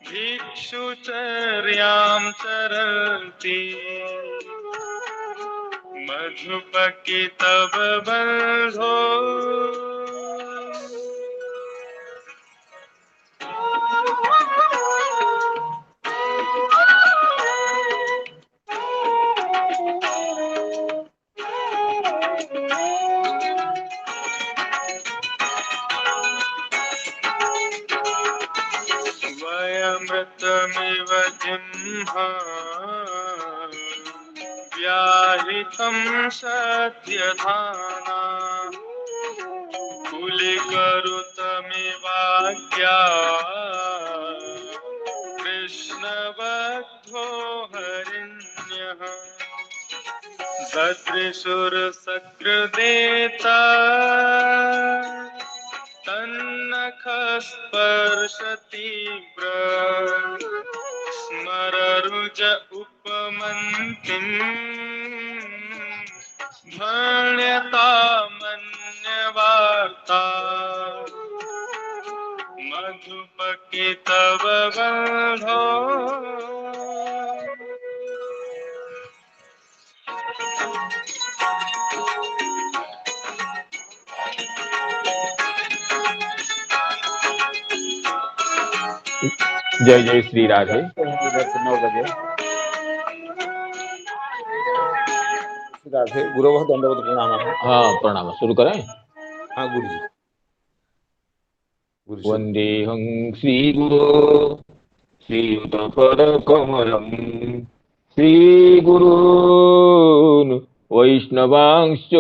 भिक्षुचर्यां चरति मधुपके तव बंधो वयमृतमिव जिह्वा व्याहृतं सत्यधाना कुलिकरुतमिवाज्ञा कृष्णबद्धो हरिण्यः ददृशुरसकृदेता तन्नखस्पर्शतीव्र स्मररुज उपमन्तिम् ध्वन्यतामन्यवार्ता मधुपके तव बंधो जय जय श्री राधे। 9 बजे राधे गुरु बहुत दंडवत प्रणाम। हाँ प्रणाम। शुरू करें। हाँ गुरु जी। वंदेहं श्री गुरु श्रीयुतपदकमलं श्रीगुरून् वैष्णवांश्च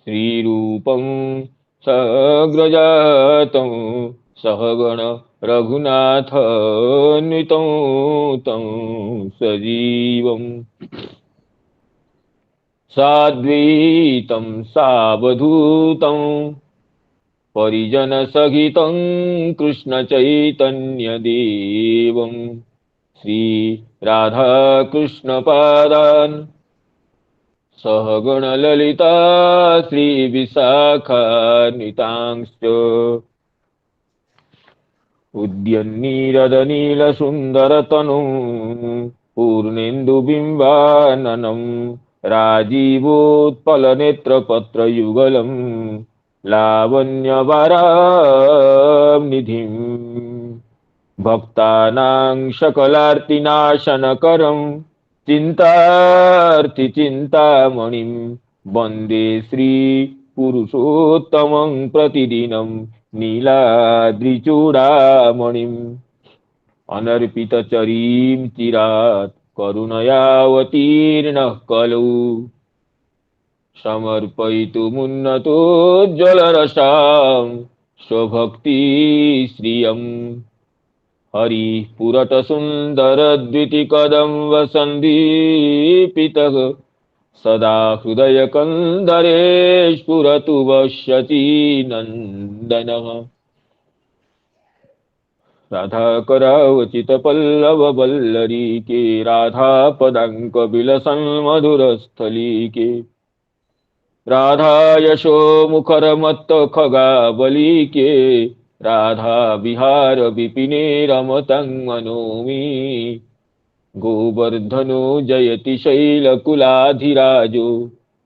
श्रीरूपं सग्रजातं सहगण रघुनाथान्वितं तं सजीवम् साद्वैतं सावधूतं परिजनसहितं कृष्णचैतन्यदेवं श्रीराधाकृष्णपादान् सहगणललिता श्रीविशाखान्वितांश्च उद्यन्नीरदनीलसुन्दरतनुं पूर्णेन्दुबिम्बाननं राजीवोत्पलनेत्रपत्रयुगलं लावण्यवरानिधिं भक्तानां सकलार्तिनाशनकरं चिन्तार्तिचिन्तामणिं वन्दे श्रीपुरुषोत्तमं प्रतिदिनं नीलाद्रिचूडामणिम् अनर्पितचरीं चिरात् करुणयावतीर्णः कलौ समर्पयितुमुन्नतोज्ज्वलरसां स्वभक्तिश्रियम् हरिः पुरतसुन्दरद्वितिकदम्बसन्दीपितः सदा हृदयकन्दरे स्फुरतु वश्यतीनन्दनः राधाकरावचितपल्लववल्लरीके राधापदाङ्कविलसन्मधुरस्थलीके राधा यशोमुखरमत्तखगावलीके राधा विहार विपिने रमतं मनोमि गोवर्धनो जयति शैलकुलाधिराजो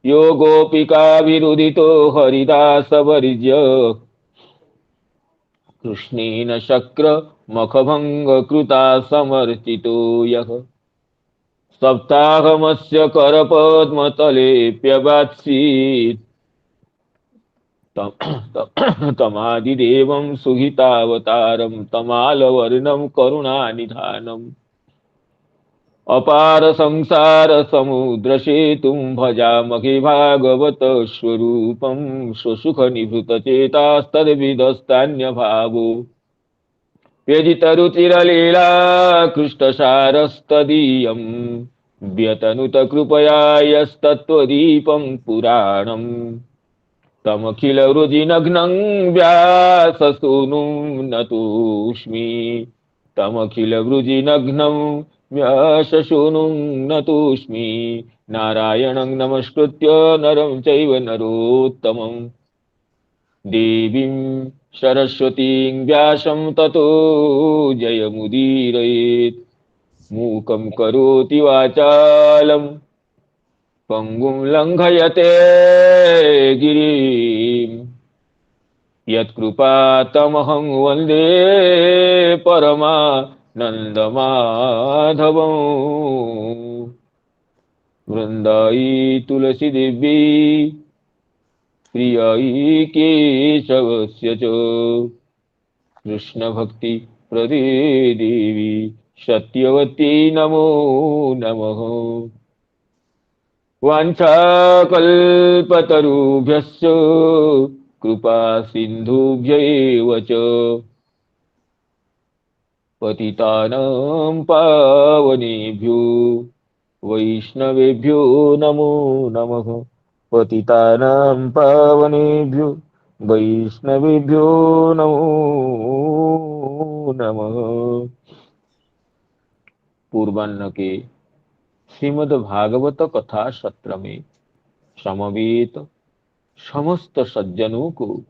यो गोपिकाभिरुदितो हरिदासवर्ज्य कृष्णेन शक्रमखभङ्गकृता समर्चितो यः सप्ताहमस्य करपद्मतलेऽप्यवात्सीत् तमादिदेवं सुहितावतारं तमालवर्णं करुणानिधानम् अपार संसार समुद्रसेतुं भजामहे भागवत स्वरूपं स्वसुखनिभृतचेतास्तद्विदस्तान्यभावो व्यजितरुचिरलीला कृष्णसारस्तदीयं व्यतनुत कृपया यस्तत्त्वदीपं पुराणम् तमखिलवृजिनघ्नं व्याससूनुं नतोऽस्मि तमखिलवृजिनघ्नं व्याससूनुं नतोऽस्मि नारायणं नमस्कृत्य नरं चैव नरोत्तमं देवीं सरस्वतीं व्यासं ततो जयमुदीरयेत्। मूकं करोति वाचालं पङ्गुं लङ्घयते गिरिं। यत्कृपातमहं वन्दे परमानन्दमाधवम्। वृन्दाई तुलसी देवी प्रियाई केशवस्य च। कृष्ण भक्ति प्रदे देवी सत्यवती नमो नमः। वाञ्छाकल्पतरुभ्यश्च कृपा सिन्धुभ्यैव च पतितानां पावनेभ्यो वैष्णवेभ्यो नमो नमः। पतितानां पावनेभ्यो वैष्णवेभ्यो नमो नमः। पूर्वाह्न के श्रीमद् भागवत कथा सत्र में समवेत समस्त सज्जनों को,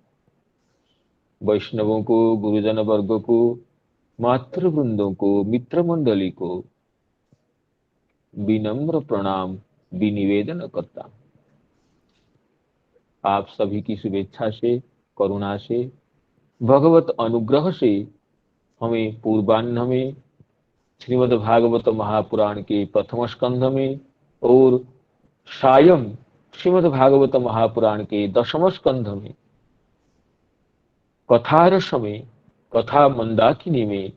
वैष्णवों को, गुरुजन वर्ग को, मातृवृंदों को, मित्र मंडली को विनम्र प्रणाम विनिवेदन करता हूं। आप सभी की शुभेच्छा से, करुणा से, भगवत अनुग्रह से हमें पूर्वाह्न में श्रीमद् भागवत महापुराण के प्रथम स्कंध में और सायं श्रीमद् भागवत महापुराण के दशम स्कंध में कथा रस में, कथा मंदाकिनी में,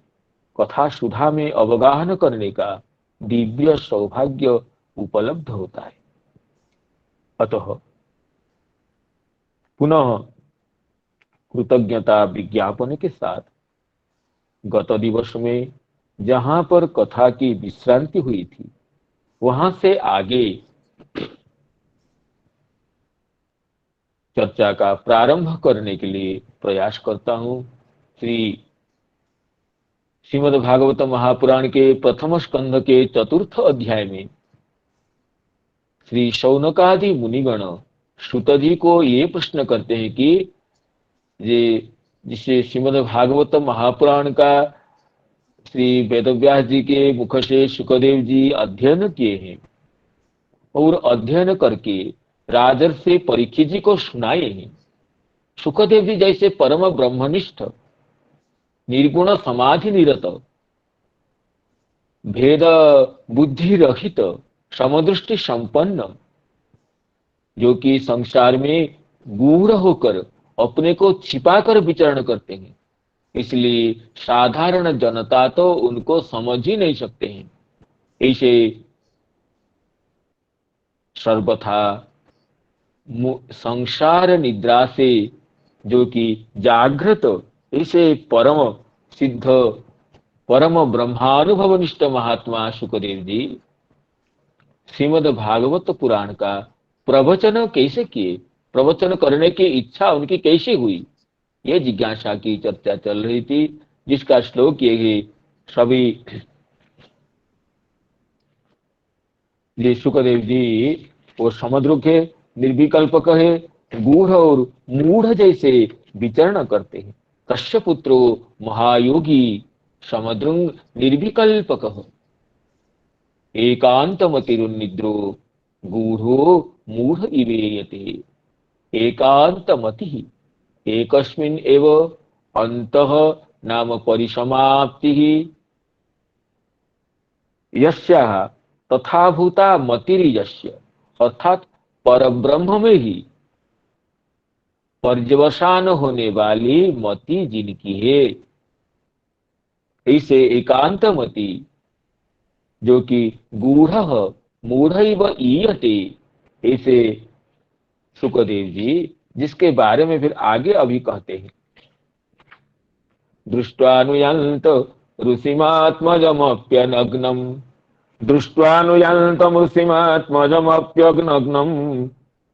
कथा सुधा में अवगाहन करने का दिव्य सौभाग्य उपलब्ध होता है। अतः पुनः कृतज्ञता विज्ञापन के साथ गत दिवस में जहां पर कथा की विश्रांति हुई थी, वहां से आगे चर्चा का प्रारंभ करने के लिए प्रयास करता हूं। श्रीमद् भागवत महापुराण के प्रथम स्कंध के चतुर्थ अध्याय में श्री शौनकादि मुनिगण सूत जी को ये प्रश्न करते हैं कि जिसे श्रीमद् भागवत महापुराण का श्री वेदव्यास जी के मुख से सुखदेव जी अध्ययन किए हैं और अध्ययन करके राजर्षि परीक्षित जी को सुनाए हैं। सुखदेव जी जैसे परम ब्रह्मनिष्ठ, निर्गुण समाधि निरत, भेद बुद्धि रहित, समदृष्टि संपन्न, जो कि संसार में गूढ़ होकर अपने को छिपाकर विचरण करते हैं, इसलिए साधारण जनता तो उनको समझ ही नहीं सकते हैं। ऐसे सर्वथा संसार निद्रा से जो कि जागृत, ऐसे परम सिद्ध, परम ब्रह्मानुभवनिष्ठ महात्मा सुखदेव जी श्रीमद् भागवत पुराण का प्रवचन कैसे किए, प्रवचन करने की इच्छा उनकी कैसे हुई, ये जिज्ञासा की चर्चा चल रही थी, जिसका श्लोक ये सभी ये सुखदेव जी वो समुद्र के निर्विकल्पक है, गूढ़ और मूढ़ जैसे विचरण करते हैं। कश्य पुत्रो महायोगी समुद्रंग निर्विकल्पक एकांतमतिरुन्निद्रो गूढ़ो मूढ़ इवेयते। एकांतमति एकस्मिन् एव अंतः नाम परिसमाप्तिः यस्याः तथा भूता मतिर्यस्य, अर्थात परब्रह्म में ही पर्यवसान होने वाली मति जिनकी है, ऐसे एकांत मति जो कि गूढ़ मूढ़ैव ईयते, ऐसे सुखदेव जी जिसके बारे में फिर आगे अभी कहते हैं। दृष्ट्वानुयंत ऋषिमात्मजमप्यनग्नम, दृष्ट्वानुयन्तम ऋषिमात्मजमप्यनग्नम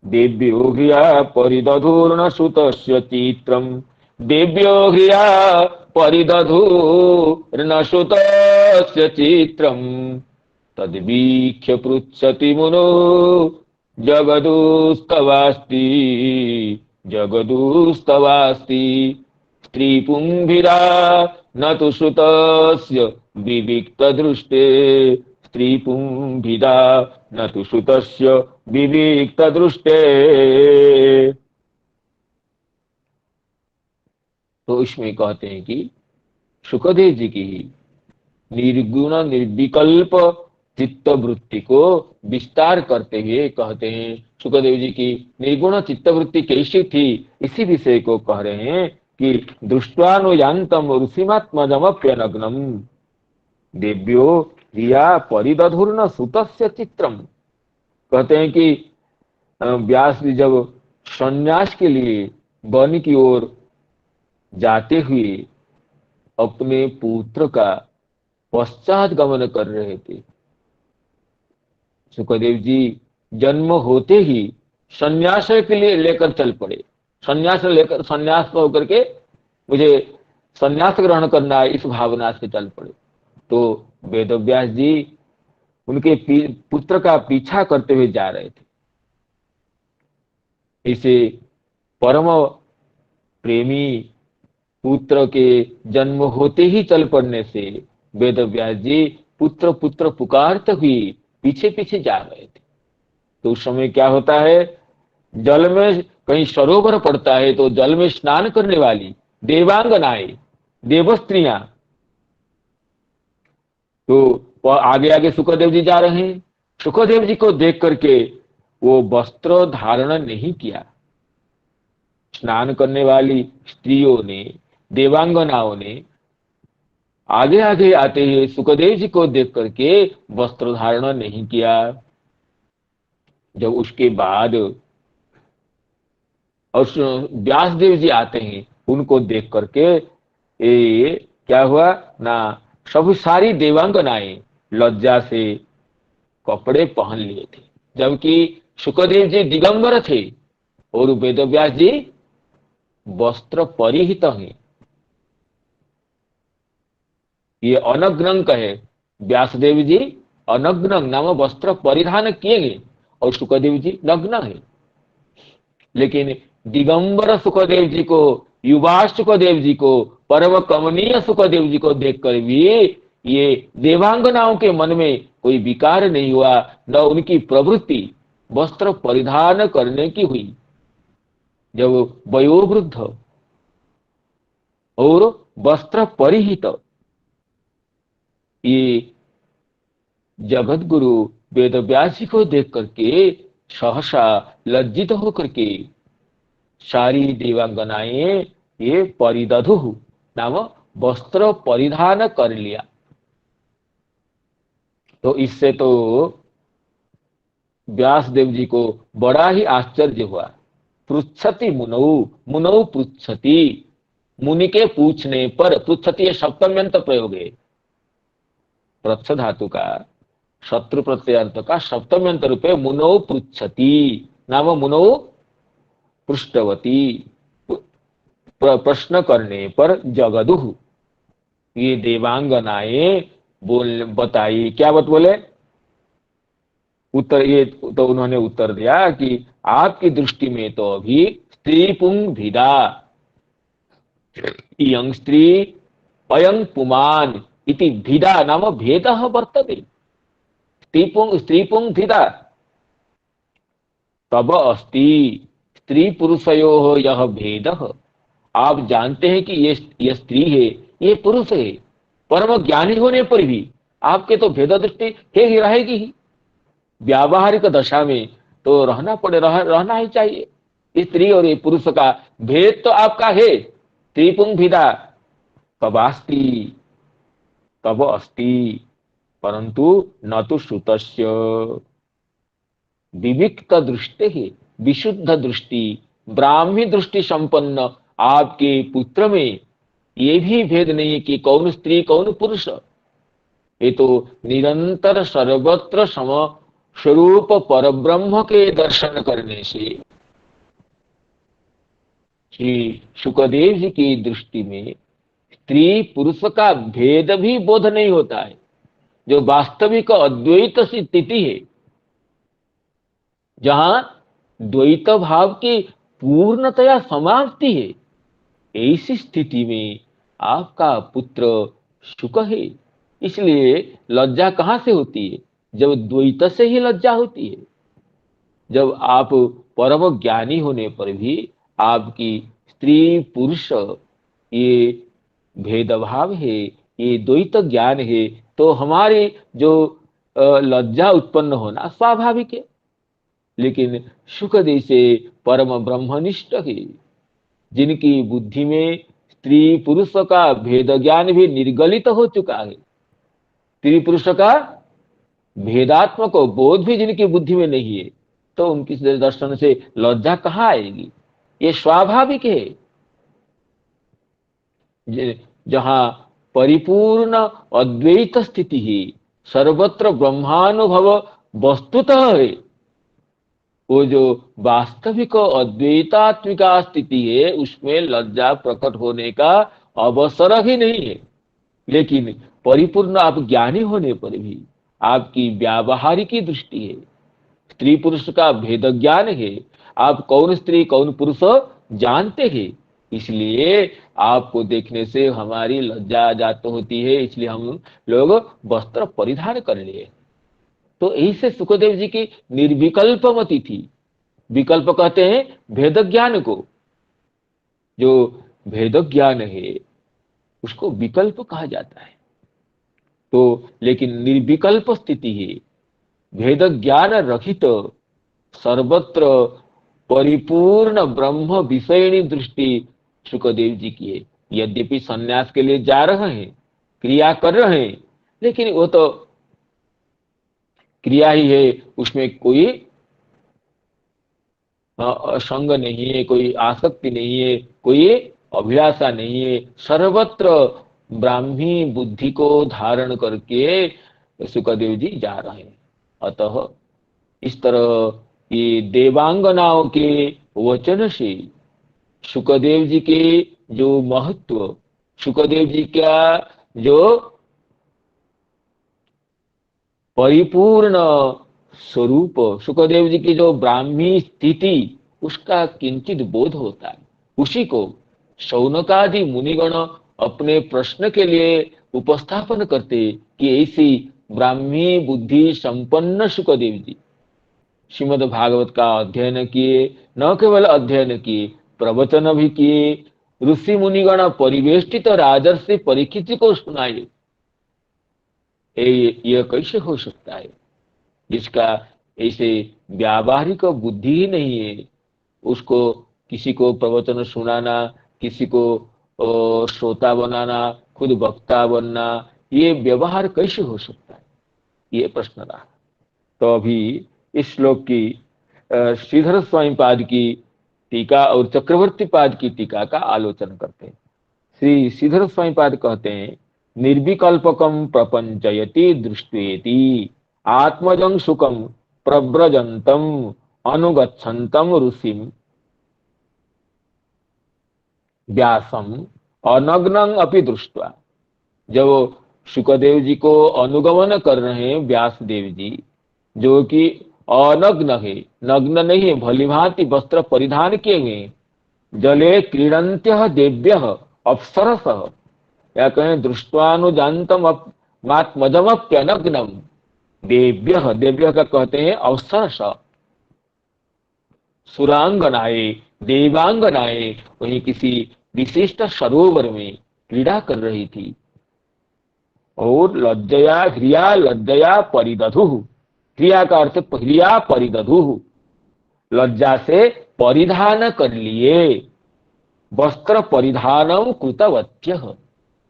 देव्यो ह्रिया परिदधूर्न सुतस्य चित्रम, देव्यो ह्रिया परिदधूर्न सुतस्य चित्रम तद्वीक्ष्य पृच्छति मुनो जगदुस्तवास्ति जगदुस्तवास्ति स्त्री पुंभिरा न तु श्रुतस्य विविक्त दृष्टे स्त्री पुंभिरा न तु श्रुतस्य विविक्त दृष्टे। तो इसमें कहते हैं कि शुकदेव जी की निर्गुण निर्विकल्प चित्त वृत्ति को विस्तार करते हुए कहते हैं, शुकदेव जी की निर्गुण चित्त वृत्ति कैसी थी, इसी विषय को कह रहे हैं कि दृष्ट्वानुयान्तम ऋषिमात्मजमप्यनग्नम देव्यो रिया परिदधुर्न सुतस्य चित्रम। कहते हैं कि व्यास जी जब संन्यास के लिए वन की ओर जाते हुए अपने पुत्र का पश्चात गमन कर रहे थे, सुखदेव जी जन्म होते ही संन्यास के लिए लेकर चल पड़े। संन्यास होकर के मुझे संन्यास ग्रहण करना है, इस भावना से चल पड़े। तो वेदव्यास जी उनके पुत्र का पीछा करते हुए जा रहे थे। इसे परम प्रेमी पुत्र के जन्म होते ही चल पड़ने से वेदव्यास जी पुत्र पुत्र पुकारते हुए पीछे पीछे जा रहे थे। तो उस समय क्या होता है, जल में कहीं सरोवर पड़ता है तो जल में स्नान करने वाली देवांगनाएं, देवस्त्रियां, तो आगे आगे सुखदेव जी जा रहे हैं। सुखदेव जी को देख करके वो वस्त्र धारण नहीं किया। स्नान करने वाली स्त्रियों ने, देवांगनाओं ने आगे आगे आते हुए सुखदेव जी को देख करके वस्त्र धारण नहीं किया। जब उसके बाद और व्यासदेव जी आते हैं, उनको देख करके ये क्या हुआ ना, सब सारी देवांगनाएं लज्जा से कपड़े पहन लिए थे, जबकि सुखदेव जी दिगंबर थे और वेदव्यास जी वस्त्र परिहित हैं। ये अनग्नं कहे, व्यासदेव जी अनग्नं नाम वस्त्र परिधान किएंगे और सुखदेव जी नग्न है। लेकिन दिगंबर सुखदेव जी को, युवा सुखदेव जी को, परम कमनीय सुखदेव जी को देखकर भी ये देवांगनाओं के मन में कोई विकार नहीं हुआ, न उनकी प्रवृत्ति वस्त्र परिधान करने की हुई। जब वयोवृद्ध और वस्त्र परिहित ये जगत गुरु वेदव्यास जी को देख करके सहसा लज्जित होकर के सारी देवांगनाएं ये परिदधु नाम वस्त्र परिधान कर लिया। तो इससे तो व्यासदेव जी को बड़ा ही आश्चर्य हुआ। पृच्छति मुनौ, मुनौ पृच्छति, मुनि के पूछने पर, पृच्छति सप्तम्यंत प्रयोग है, प्रच्छ धातु का शत्रु प्रत्ययार्थ का सप्तम्यंत रूप है मुनौ पृच्छति नाम मुनौ पृष्ठवती, प्रश्न करने पर जगदुह, ये देवांगनाएं बताई, क्या बोले उत्तर, ये तो उन्होंने उत्तर दिया कि आपकी दृष्टि में तो अभी स्त्री पुंग भिदा, इयं स्त्री अयं पुमान इति भिदा नाम भेदः वर्तते। स्त्री पुंग भिदा तब अस्ति, स्त्री पुरुषयोः यह भेदः, आप जानते हैं कि ये स्त्री है, ये पुरुष है, परम ज्ञानी होने पर भी आपके तो भेद दृष्टि है ही, रहेगी ही। व्यावहारिक दशा में तो रहना ही चाहिए। स्त्री और ये पुरुष का भेद तो आपका है। त्रिपुंग भिदा तब अस्ति, तब अस्ति, परंतु न तो श्रुतस्य विविक्त दृष्टि है, विशुद्ध दृष्टि, ब्राह्मी दृष्टि संपन्न आपके पुत्र में ये भी भेद नहीं है कि कौन स्त्री कौन पुरुष। ये तो निरंतर सर्वत्र सम स्वरूप परब्रह्म के दर्शन करने से श्री शुकदेव जी की दृष्टि में स्त्री पुरुष का भेद भी बोध नहीं होता है। जो वास्तविक अद्वैत स्थिति है, जहां द्वैत भाव की पूर्णतया समाप्ति है। ऐसी स्थिति में आपका पुत्र शुक है। इसलिए लज्जा कहां से होती है? जब द्वैत से ही लज्जा होती है। जब आप परम ज्ञानी होने पर भी आपकी स्त्री पुरुष ये भेदभाव है, ये द्वैत ज्ञान है, तो हमारी जो लज्जा उत्पन्न होना स्वाभाविक है। लेकिन सुख जैसे परम ब्रह्मनिष्ठ है, जिनकी बुद्धि में स्त्री पुरुष का भेद ज्ञान भी निर्गलित हो चुका है, स्त्री पुरुष का भेदात्मक बोध भी जिनकी बुद्धि में नहीं है, तो उनकी दर्शन से लज्जा कहाँ आएगी? ये स्वाभाविक है। जहां परिपूर्ण अद्वैत स्थिति है, सर्वत्र ब्रह्मानुभव वस्तुतः है, वो जो वास्तविक अद्वैतात्मिका स्थिति है, उसमें लज्जा प्रकट होने का अवसर ही नहीं है। लेकिन परिपूर्ण आप ज्ञानी होने पर भी आपकी व्यावहारिकी दृष्टि है, स्त्री पुरुष का भेद ज्ञान है, आप कौन स्त्री कौन पुरुष जानते हैं। इसलिए आपको देखने से हमारी लज्जा जात होती है, इसलिए हम लोग वस्त्र परिधान कर लिए। तो ऐसे सुखदेव जी की निर्विकल्प मति थी। विकल्प कहते हैं भेद ज्ञान को। जो भेद ज्ञान है उसको विकल्प कहा जाता है। तो लेकिन निर्विकल्प स्थिति है, भेद ज्ञान रहित सर्वत्र परिपूर्ण ब्रह्म विषयणी दृष्टि सुखदेव जी की है। यद्यपि सन्यास के लिए जा रहे हैं, क्रिया कर रहे हैं, लेकिन वो तो क्रिया ही है, उसमें कोई संग नहीं है, कोई आसक्ति नहीं है, कोई अभिलाषा नहीं है। सर्वत्र ब्राह्मी बुद्धि को धारण करके सुखदेव जी जा रहे हैं। अतः इस तरह ये देवांगनाओं के वचन से सुखदेव जी के जो महत्व, सुखदेव जी का जो परिपूर्ण स्वरूप, सुखदेव जी की जो ब्राह्मी स्थिति, उसका किंचित बोध होता है। उसी को शौनकादि मुनिगण अपने प्रश्न के लिए उपस्थापन करते कि ऐसी ब्राह्मी बुद्धि संपन्न सुखदेव जी श्रीमद् भागवत का अध्ययन किए, न केवल अध्ययन किए, प्रवचन भी किए, ऋषि मुनिगण परिवेष्टित राजर्षि परीक्षित को सुनाए। यह कैसे हो सकता है? जिसका ऐसे व्यावहारिक बुद्धि ही नहीं है, उसको किसी को प्रवचन सुनाना, किसी को श्रोता बनाना, खुद वक्ता बनना, ये व्यवहार कैसे हो सकता है? ये प्रश्न रहा। तो अभी इस श्लोक की श्रीधर स्वामी पाद की टीका और चक्रवर्ती पाद की टीका का आलोचन करते हैं। श्री श्रीधर स्वामी पाद कहते हैं, निर्विकल्पकम प्रपंचयति दृष्टेति आत्मजं सुखम प्रव्रजंतम अनुगच्छन्तम ऋषिम व्यासम अनग्नं अपि दृष्ट्वा। जब शुकदेव जी को अनुगमन कर रहे हैं व्यास देव जी, जो कि अनग्न है, नग्न नहीं है, भलीभांति वस्त्र परिधान किए हुए, जले क्रीडन्त्यः देव्यः अप्सरसः, या कहें दृष्टानुजान्तम आत्मजमप्यनग्नम देव्यः, देव्यः का कहते हैं अवसरस, सुरांगनाएं, देवांगनाएं वहीं किसी विशिष्ट सरोवर में क्रीड़ा कर रही थी। और लज्जया ह्रिया लज्जया परिदधु, क्रिया का अर्थ ह्रिया परिदधु, लज्जा से परिधान कर लिए। वस्त्र परिधानम कृतवत्यः,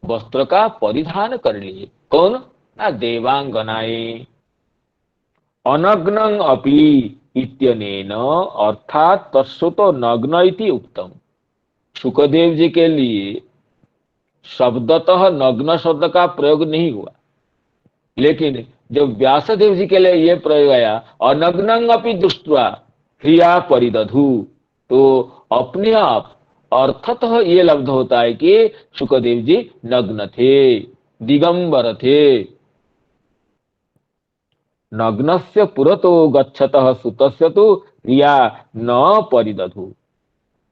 वस्त्र का परिधान कर लिए। कौन? ना देवांगनाएं। अनग्नं अपि इत्यनेन अर्थात तत्सुतो नग्न इति उक्तम। शुकदेव जी के लिए शब्दतः नग्न शब्द का प्रयोग नहीं हुआ, लेकिन जब व्यासदेव जी के लिए यह प्रयोग आया अनग्नं अपि दृष्ट्वा ह्रिया परिदधु, तो अपने आप अर्थतः ये लब्ध होता है कि शुकदेव जी नग्न थे, दिगंबर थे। नग्नस्य पुरतो गच्छतः सुतस्य तो ह्रिया न परिदधु।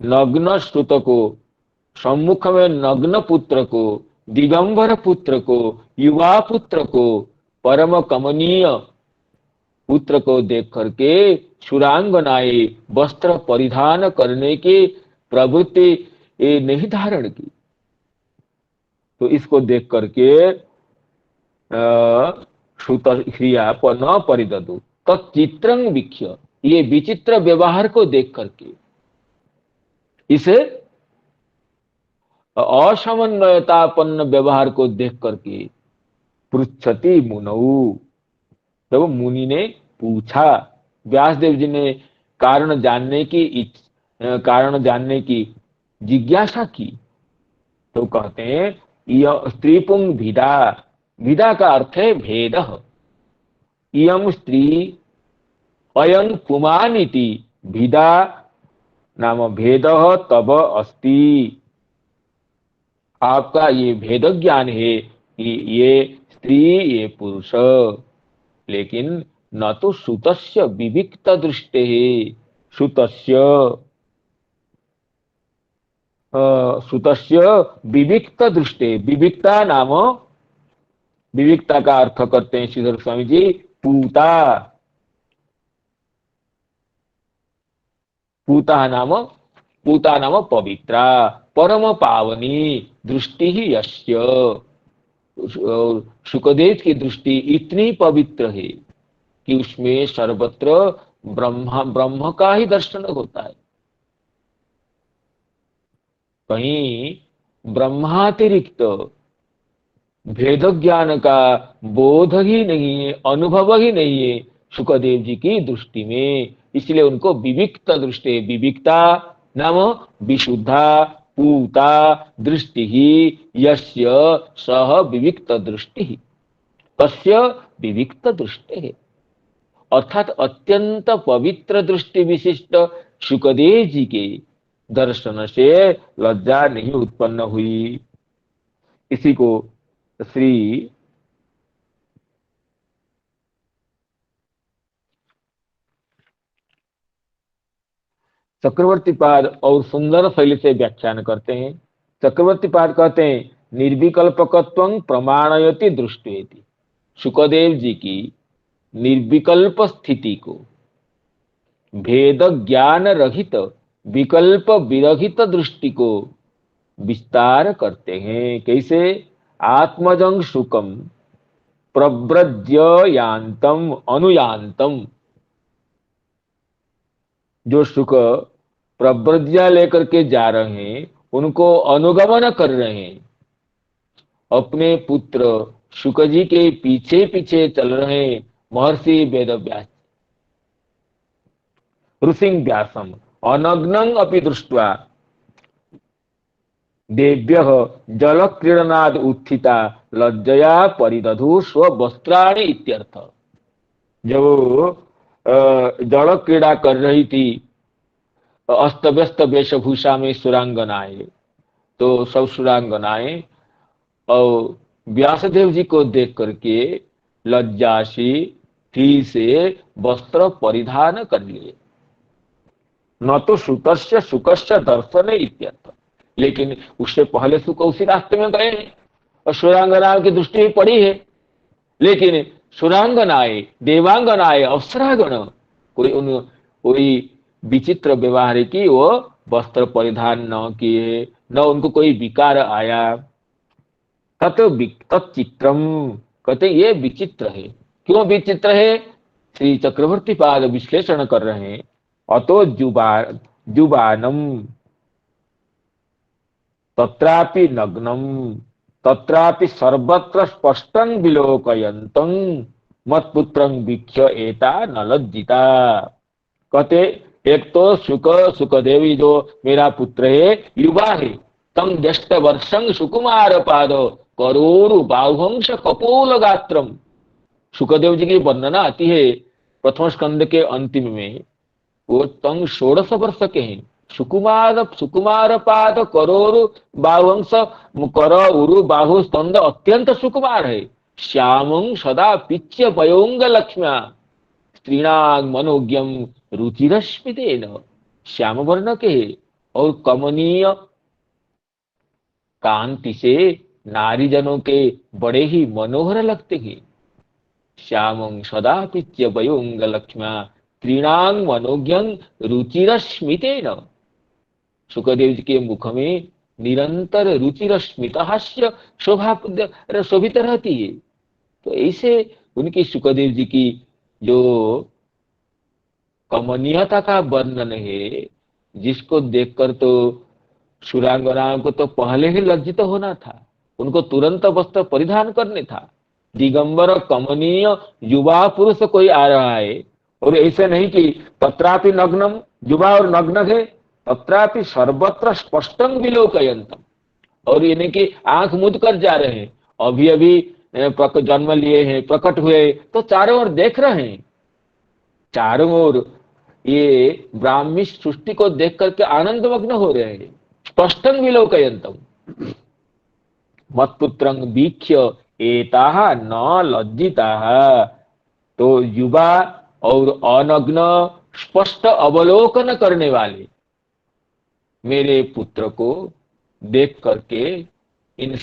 नग्न श्रुत को, सम्मुख में नग्न पुत्र को, दिगंबर पुत्र को, युवा पुत्र को, परम कमनीय पुत्र को देख करके सुरांगनाएं वस्त्र परिधान करने की प्रवृत्ति नहीं धारण की। तो इसको देख करके श्रुत क्रिया न परिददु तच्चित्रं वीक्ष्य, ये विचित्र व्यवहार को देख करके, इसे असमन्वयतापन्न व्यवहार को देख करके पृच्छति मुनौ, तो मुनि ने पूछा, व्यासदेव जी ने कारण जानने की जिज्ञासा की। तो कहते हैं यह स्त्रीपुंग भिदा, भिदा का अर्थ है भेद, इयम स्त्री अयं पुमानिति भिदा नाम भेद तब अस्ति, आपका ये भेद ज्ञान है कि ये स्त्री ये पुरुष, लेकिन न तो श्रुतस्य विविक्त दृष्टे, श्रुतस्य विविक्त दृष्टे, विविक्ता नाम, विविक्ता का अर्थ करते हैं श्रीधर स्वामी जी पूता, पूता नाम पवित्रा, परम पावनी दृष्टि ही यस्य, शुकदेव की दृष्टि इतनी पवित्र है कि उसमें सर्वत्र ब्रह्म का ही दर्शन होता है, कहीं ब्रह्मातिरिक्त भेद ज्ञान का बोध ही नहीं है, अनुभव ही नहीं है शुकदेव जी की दृष्टि में। इसलिए उनको विविक्त दृष्टि, विविक्ता नाम विशुद्धा पूता दृष्टि ही यस्य सह विविक्त दृष्टि, तस्य विविक्त दृष्टि है, अर्थात अत्यंत पवित्र दृष्टि विशिष्ट शुकदेव जी के दर्शन से लज्जा नहीं उत्पन्न हुई। इसी को श्री चक्रवर्ती पाद और सुंदर शैली से व्याख्यान करते हैं। चक्रवर्ती पाद कहते हैं निर्विकल्पकत्वं प्रमाणयति दृष्टेति, शुकदेव जी की निर्विकल्प स्थिति को भेद ज्ञान रहित विकल्प विरहित दृष्टि को विस्तार करते हैं। कैसे? आत्मजं शुकम प्रव्रज्य यान्तम अनुयान्तम, जो शुक प्रव्रज्या लेकर के जा रहे हैं उनको अनुगमन कर रहे हैं, अपने पुत्र शुक जी के पीछे पीछे चल रहे हैं महर्षि वेदव्यास ऋषिं व्यासम अनग्नं अपि दृष्ट्वा देव्यः जल क्रीडनाद उत्थिता लज्जया परिदधु स्ववस्त्राणि इत्यर्थ। जब जल क्रीड़ा कर रही थी अस्त व्यस्त वेशभूषा में सुरांगनाएं, तो सब सुरांगनाएं और व्यासदेव जी को देख करके लज्जासी फिर से वस्त्र परिधान कर लिए, न तो श्रुतस्य शुकस्य दर्शन इत्यर्थ। लेकिन उससे पहले शुक उसी रास्ते में गए हैं और सुरांगनाओं की दृष्टि पड़ी है, लेकिन सुरांगनाएं देवांगनाएं अप्सरागण कोई विचित्र व्यवहार की वो वस्त्र परिधान न किए, न उनको कोई विकार आया। तत्चित्रम कहते ये विचित्र है। क्यों विचित्र है? श्री चक्रवर्ती पाद विश्लेषण कर रहे हैं। अतो जुबानम तत्रापि नग्नम तत्रापि सर्वत्र स्पष्टं विलोकयन्तं मत्पुत्रं वीक्ष्य एता न लज्जिता। कहते एक तो सुकदेवी जो मेरा पुत्र है युवा है, तम ज्येष्ठ वर्षं सुकुमार पाद करोरु बाहुंश कपोल गात्रम। सुकदेव जी की वर्णना आती है प्रथम स्कंद के अंतिम में, वो तंग 16 वर्ष के हैं, सुकुमार पाद करोरु बाहुंश कर उरु बाहु स्कंद अत्यंत सुकुमार है। श्यामं सदा पिच्य पयोंग लक्ष्म्या स्त्रीणाग मनोज्ञम रुचिरश्मितेन, श्याम वर्ण के और कमनीय कांति से नारी जनों के बड़े ही मनोहर लगते हैं। श्यामं सदा पिच्य वयोंग लक्ष्म्या त्रिणांग मनोज्ञं रुचिरस्मितेन। सुखदेव जी के मुख में निरंतर रुचिरस्मित हास्य शोभा शोभित रहती है। तो ऐसे उनकी सुखदेव जी की जो कमनीयता का वर्णन है, जिसको देखकर तो सुरांगनाओं को तो पहले ही लज्जित होना था, उनको तुरंत वस्त्र परिधान करने था। दिगंबर कमनीय युवा पुरुष कोई आ रहा है, और ऐसे नहीं कि तत्रापि नग्नम, युवा और नग्न है, तत्रापि सर्वत्र स्पष्टं विलोकयन्तम, और यानी कि आंख मूंद कर जा रहे हैं, अभी अभी जन्म लिए हैं, प्रकट हुए तो चारों ओर देख रहे हैं, चारों ओर ये ब्राह्मी सृष्टि को देख करके आनंद मग्न हो रहे हैं। स्पष्टं विलोकयन्तम मत्पुत्रं वीक्ष्य एताः न लज्जिताः। तो युवा और अनग्न स्पष्ट अवलोकन करने वाले मेरे पुत्र को देख करके इन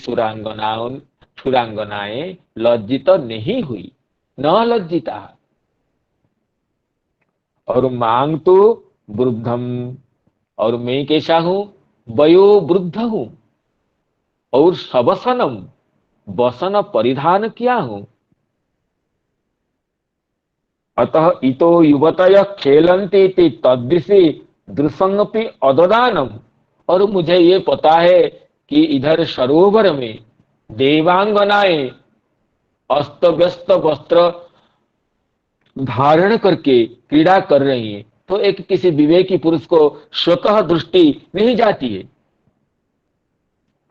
सुरांगनाएं लज्जित नहीं हुई, न लज्जिता। और मांग तो वृद्धम, और मैं कैसा हूं, वयो वृद्ध हूं, और सबसनम वसन परिधान किया हूं। अतः इतो युवतय खेलन्ति इति तद्दिशि दृसंगपि अददानम। और मुझे ये पता है कि इधर सरोवर में देवांगनाएं अस्त व्यस्त वस्त्र धारण करके क्रीड़ा कर रही हैं, तो एक किसी विवेकी पुरुष को स्वतः दृष्टि नहीं जाती है।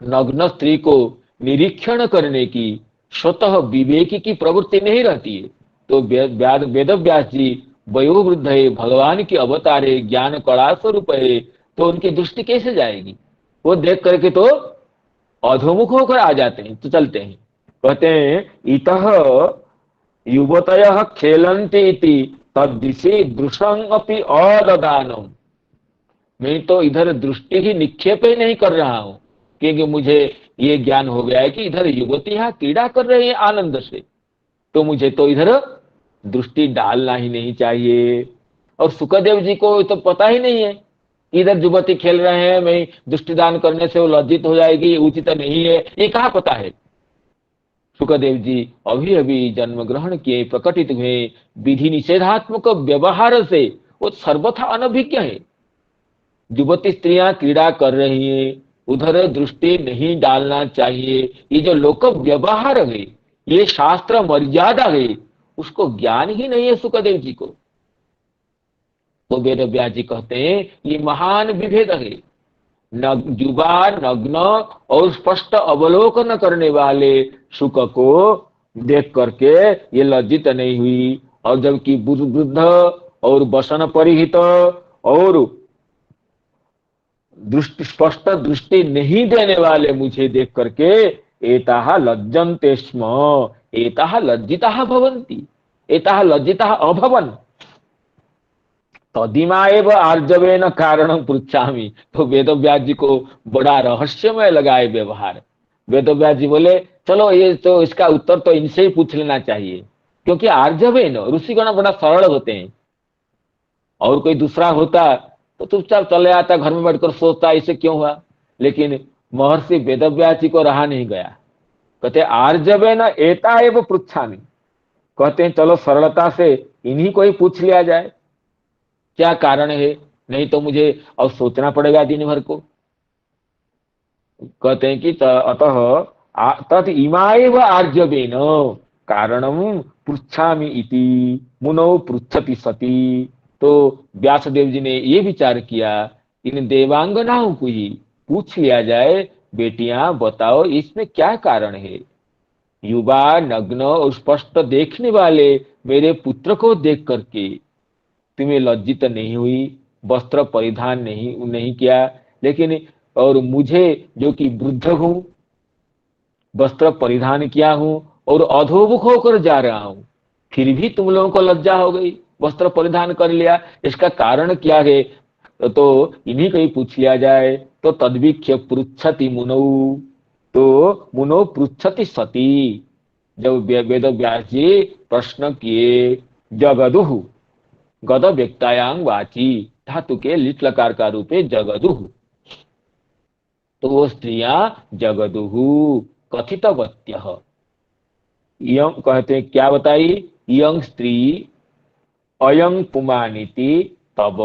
नग्न स्त्री को निरीक्षण करने की स्वतः विवेकी की प्रवृत्ति नहीं रहती है। तो वेद व्यास जी वयोवृद्ध है, भगवान की अवतार है, ज्ञान कड़ा स्वरूप है, तो उनकी दृष्टि कैसे जाएगी? वो देख करके तो अधोमुख होकर आ जाते हैं। तो चलते हैं, कहते हैं इतः युवतयः खेलन्ति इति तद्दिशि दृशं अपि अददानम। मैं तो इधर दृष्टि ही निक्षेप ही नहीं कर रहा हूं, क्योंकि मुझे ये ज्ञान हो गया है कि इधर युवतियां क्रीड़ा कर रही है आनंद से, तो मुझे तो इधर दृष्टि डालना ही नहीं चाहिए। और सुखदेव जी को तो पता ही नहीं है कि इधर युवती खेल रहे हैं, मैं दृष्टिदान करने से वो लज्जित हो जाएगी, उचित नहीं है, ये कहाँ पता है। सुखदेव जी अभी अभी जन्म ग्रहण किए, प्रकटित हुए, विधि निषेधात्मक व्यवहार से वो सर्वथा अनभिज्ञ है। युवती स्त्रियां क्रीड़ा कर रही हैं, उधर दृष्टि नहीं डालना चाहिए। ये जो लोक व्यवहार है, ये शास्त्र मर्यादा है, उसको ज्ञान ही नहीं है सुखदेव जी को। तो वेद व्यास जी कहते हैं ये महान विभेद है। युवा नग्न और स्पष्ट अवलोकन करने वाले सुख को देख करके ये लज्जित नहीं हुई, और जबकि वृद्ध और वसन परिहित और दृष्टि स्पष्ट दृष्टि नहीं देने वाले मुझे देख करके एताः लज्जन्ते स्म, एताः लज्जिताः भवन्ति, एताः लज्जिताः अभवन् तदिमा एव आर्जवेन कारणं पृच्छामि। तो वेदव्यास जी को बड़ा रहस्यमय लगा है व्यवहार। वेदव्यास जी बोले चलो ये तो इसका उत्तर तो इनसे ही पूछ लेना चाहिए, क्योंकि आर्जवेन ऋषिगण बड़ा सरल होते हैं, और कोई दूसरा होता तो चुपचाप चले आता, घर में बैठकर सोचता इसे क्यों हुआ। लेकिन महर्षि वेदव्यास जी को रहा नहीं गया, कहते आर्जवेन एता एव पृच्छामि, कहते हैं चलो सरलता से इन्हीं को ही पूछ लिया जाए, क्या कारण है, नहीं तो मुझे अब सोचना पड़ेगा दिन भर को। कहते हैं कि अतः तत् इमाएव आर्जवेन कारणम पृच्छामि इति मुनौ पृच्छति सती। तो व्यासदेव जी ने ये विचार किया, इन देवांगनाओं को ही पूछ लिया जाए, बेटियां बताओ इसमें क्या कारण है। युवा नग्न और स्पष्ट देखने वाले मेरे पुत्र को देख करके तुम्हें लज्जित नहीं हुई, वस्त्र परिधान नहीं किया, लेकिन और मुझे जो कि वृद्ध हूं, वस्त्र परिधान किया हूं और अधोमुख होकर जा रहा हूं, फिर भी तुम लोगों को लज्जा हो गई, वस्त्र परिधान कर लिया, इसका कारण क्या है? तो इन्हीं को ही पूछ लिया जाए। तो तद्वीक्ष्य पृच्छति मुनौ, तो मुनौ पृच्छति सती, जब वेद व्यास जी प्रश्न किए, जगदुहु, गद व्यक्तायांग वाची, धातु के लिट लकार का रूप है जगदुहु, तो वो स्त्रियां जगदुहु कथितवत्यः, यं कहते हैं क्या बताई, यं स्त्री अयं पुमानिति तब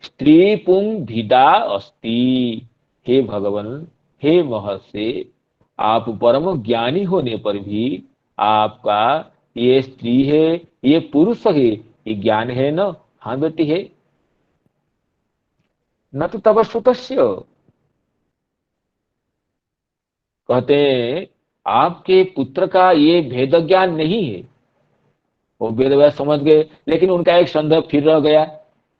स्त्री पुंग भिदा अस्ति। हे भगवान, हे महर्षि, आप परम ज्ञानी होने पर भी आपका ये स्त्री है, ये पुरुष है, ये ज्ञान है न? हाँ बेटी है। न तो तब सुतस्य, कहते हैं आपके पुत्र का ये भेद ज्ञान नहीं है। वो वेद व्यास समझ गए, लेकिन उनका एक संदेह फिर रह गया।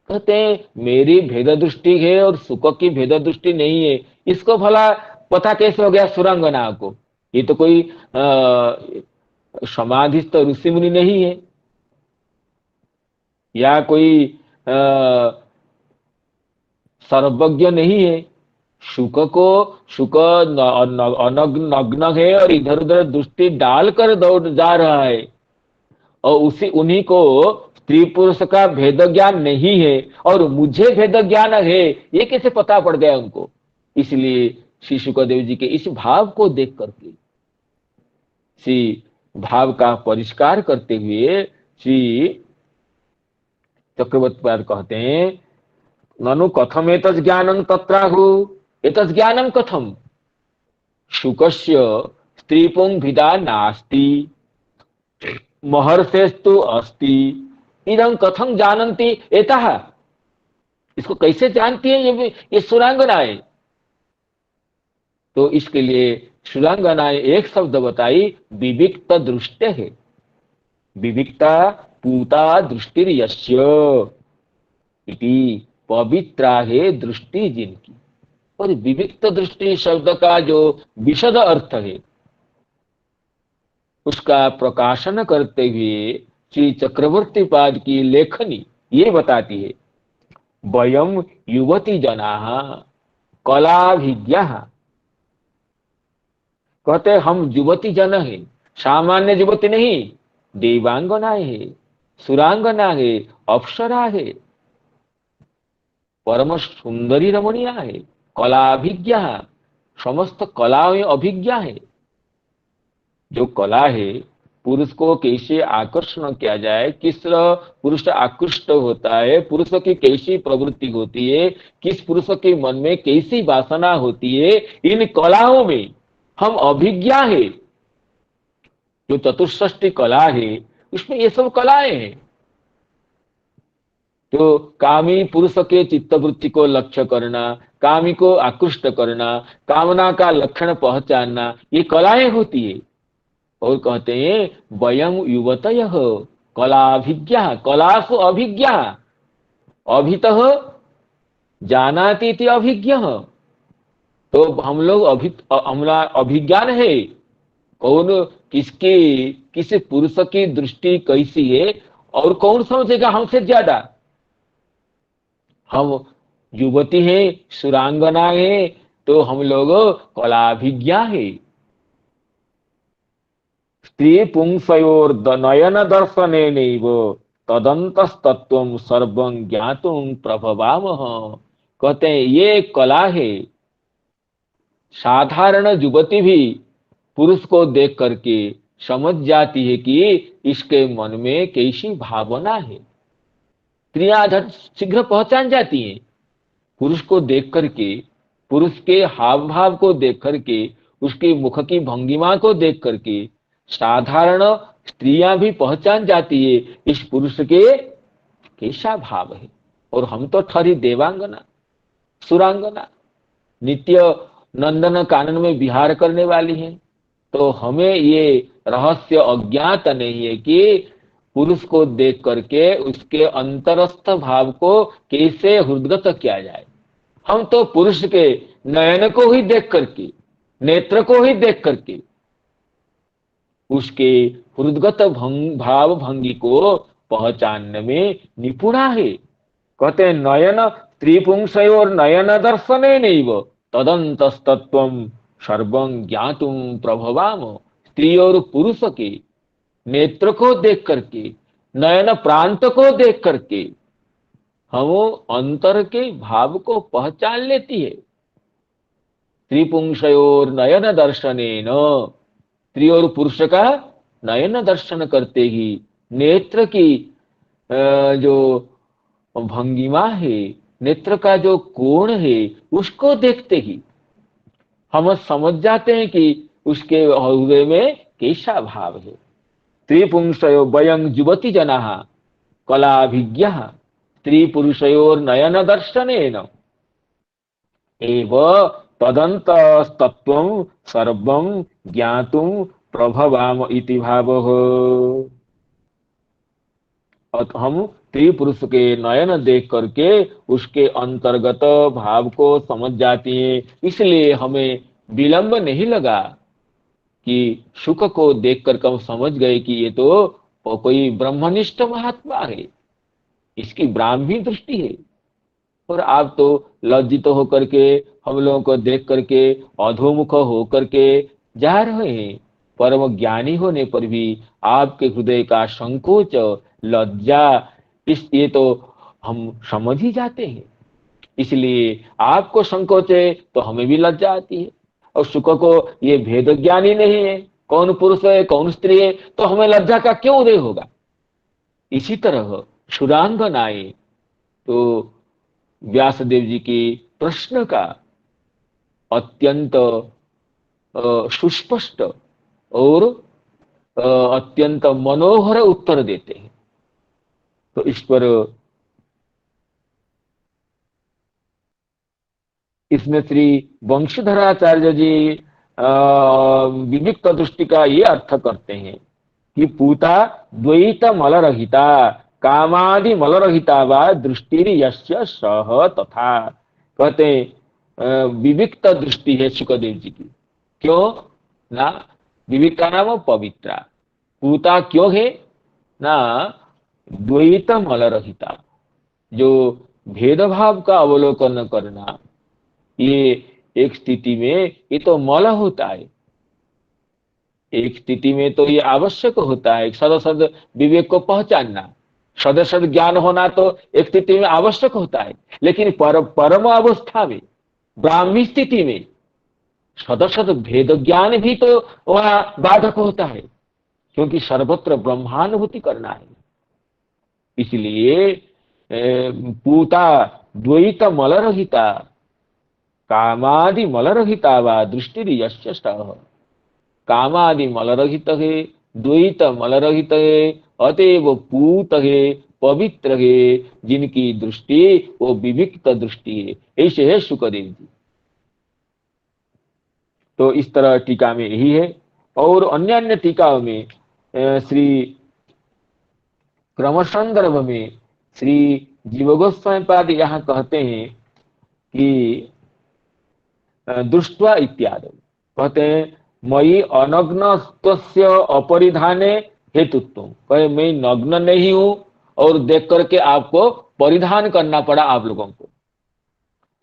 कहते हैं मेरी भेद दृष्टि है और सुख की भेद दृष्टि नहीं है, इसको भला पता कैसे हो गया सुरांगना को? ये तो कोई समाधिस्थ ऋषि मुनि नहीं है, या कोई सर्वज्ञ नहीं है। शुक को शुक नग्न है और इधर उधर दृष्टि डालकर दौड़ जा रहा है, और उसी उन्हीं को स्त्री पुरुष का भेद ज्ञान नहीं है, और मुझे भेद ज्ञान है, ये कैसे पता पड़ गया उनको? इसलिए श्री शुकदेव जी के इस भाव को देख करके, श्री भाव का परिष्कार करते हुए श्री चक्रवर्ती पाद कहते हैं, ननु कथम एतस् ज्ञानं तत्राहु, एतस् ज्ञानं कथम, शुकस्य स्त्रीपुंग भिदा नास्ति, महर्षेस्तु अस्ति, इदं कथं जानन्ति एतः, इसको कैसे जानती है ये सुरांगनाएं? तो इसके लिए सुरांगनाएं एक शब्द बताई, विविक्त दृष्टि है, विविक्ता पूता दृष्टिर्यस्य इति, पवित्रा है दृष्टि जिनकी। और विविक्त दृष्टि शब्द का जो विशद अर्थ है उसका प्रकाशन करते हुए श्री चक्रवर्ती पाद की लेखनी ये बताती है, वयम युवती जना कलाभिज्ञा, कहते हम युवती जन है, सामान्य युवती नहीं, देवांगना है, सुरांगना है, अप्सरा है, परम सुंदरी रमणीया है, कलाभिज्ञा, समस्त कलाओं में अभिज्ञा है। जो कला है, पुरुष को कैसे आकर्षण किया जाए, किस पुरुष आकृष्ट होता है, पुरुष की कैसी प्रवृत्ति होती है, किस पुरुष के मन में कैसी वासना होती है, इन कलाओं में हम अभिज्ञा है। जो चतुष्षष्टि कला है उसमें ये सब कलाएं हैं। तो कामी पुरुष के चित्तवृत्ति को लक्ष्य करना, कामी को आकृष्ट करना, कामना का लक्षण पहचानना, ये कलाएं होती है। और कहते हैं वयं युवतयः कलाभिज्ञा, कलासु अभिज्ञा, अभितः जानाति इति अभिज्ञः। तो हम लोग हमारा अभिज्ञान है, कौन किसकी किस पुरुष की दृष्टि कैसी है और कौन समझेगा हमसे ज्यादा। हम युवती है, सुरांगना है, तो हम लोग कलाभिज्ञा है। स्त्री पुंसयोर नयन दर्शने नैव तदंतस्तत्वं सर्वं ज्ञातुं प्रभवामः। कहते हैं ये कला है। साधारण युवती भी पुरुष को देख करके समझ जाती है कि इसके मन में कैसी भावना है। स्त्रियां शीघ्र पहचान जाती हैं पुरुष को देख करके, पुरुष के हाव भाव को देख करके, उसके मुख की भंगिमा को देख करके साधारण स्त्रियां भी पहचान जाती है इस पुरुष के कैसा भाव है। और हम तो ठहरी देवांगना, सुरांगना, नित्य नंदन कानन में विहार करने वाली हैं। तो हमें ये रहस्य अज्ञात नहीं है कि पुरुष को देख करके उसके अंतरस्थ भाव को कैसे हृदगत किया जाए। हम तो पुरुष के नयन को ही देख करके, नेत्र को ही देख करके उसके हृदगत भाव भंगी को पहचानने में निपुणा है। कहते हैं नयन स्त्रीपुंसयोर नयन दर्शनेनैव तदन्तस्तत्त्वं सर्वं ज्ञातुम प्रभवाम। स्त्री और पुरुष के नेत्र को देख करके, नयन प्रांत को देख करके हम अंतर के भाव को पहचान लेती है। त्रिपुंसयोर नयन दर्शनेन, स्त्री और पुरुष का नयन दर्शन करते ही, नेत्र की जो भंगिमा है, नेत्र का जो कोण है, उसको देखते ही हम समझ जाते हैं कि उसके हृदय में कैसा भाव है। त्रिपुंसयो वयं युवती जना कलाभिज्ञ स्त्री पुरुषयोर नयन दर्शनेन एव तदन्तस्तत्त्वं सर्वं ज्ञातुं प्रभवाम इति भावः। और हम स्त्री पुरुष के नयन देख करके उसके अंतर्गत भाव को समझ जाती हैं। इसलिए हमें विलंब नहीं लगा कि सुख को देख कर हम समझ गए कि ये तो कोई ब्रह्मनिष्ठ महात्मा है, इसकी ब्राह्मी दृष्टि है। और आप तो लज्जित होकर के, हम लोगों को देख करके अधोमुख होकर के जा रहे हैं। परम ज्ञानी होने पर भी आपके हृदय का संकोच, लज्जा, ये तो हम समझ ही जाते हैं। इसलिए आपको संकोच है तो हमें भी लज्जा आती है। और सुख को ये भेद ज्ञान ही नहीं है, कौन पुरुष है कौन स्त्री है, तो हमें लज्जा का क्यों उदय होगा। इसी तरह सुरांगनाएं तो व्यासदेव जी के प्रश्न का अत्यंत सुस्पष्ट और अत्यंत मनोहर उत्तर देते हैं। तो इस पर इसमें श्री वंशीधराचार्य जी विविक्त दृष्टि का ये अर्थ करते हैं कि पूता द्वैत मलरहिता कामादि मलरहिता वा दृष्टि यस्य सह तथा। कहते हैं विविक्त दृष्टि है सुखदेव जी की। क्यों ना? विविक का नाम पवित्रा, पूता क्यों है ना? द्वैत मलरहिता, जो भेदभाव का अवलोकन करना, ये एक स्थिति में ये तो मल होता है। एक स्थिति में तो ये आवश्यक होता है, सद सद विवेक को पहचानना, सद सद ज्ञान होना तो एक स्थिति में आवश्यक होता है। लेकिन परम अवस्था में, ब्राह्मी स्थिति में सद सद भेद ज्ञान भी तो वहां बाधक होता है, क्योंकि सर्वत्र ब्रह्मानुभूति करना है। इसलिए पूता द्वैत मलरहिता कामादि मलरहिता वा दृष्टि यस्य सह। कामादि मलरहित है, द्वैत मलरहित है, अतएव पूत है, पवित्र है, जिनकी दृष्टि वो विविक्त दृष्टि है। ऐसे है सुखदेव जी। तो इस तरह टीका में यही है। और अन्य अन्य टीकाओं में श्री क्रम संदर्भ में श्री जीव गोस्वामी पाद यहाँ कहते हैं कि दृष्टवा इत्यादि, कहते हैं मई अनग्नत्वस्य अपरिधाने हेतुत्व। कहे मैं नग्न नहीं हूं और देख करके आपको परिधान करना पड़ा आप लोगों को।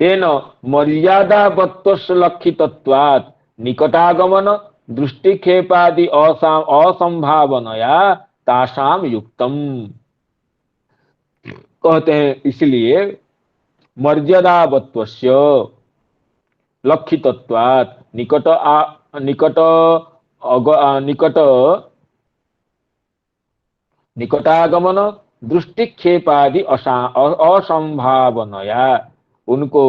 तेन मर्यादावत्वस्य लक्षितत्वात् निकटागमन दृष्टिक्षेपादि असंभावनया तासाम युक्तम। कहते हैं इसलिए मर्यादावत्वस्य लक्षितत्वात् निकट निकटागमन दृष्टिक्षेपादि असंभावनया, उनको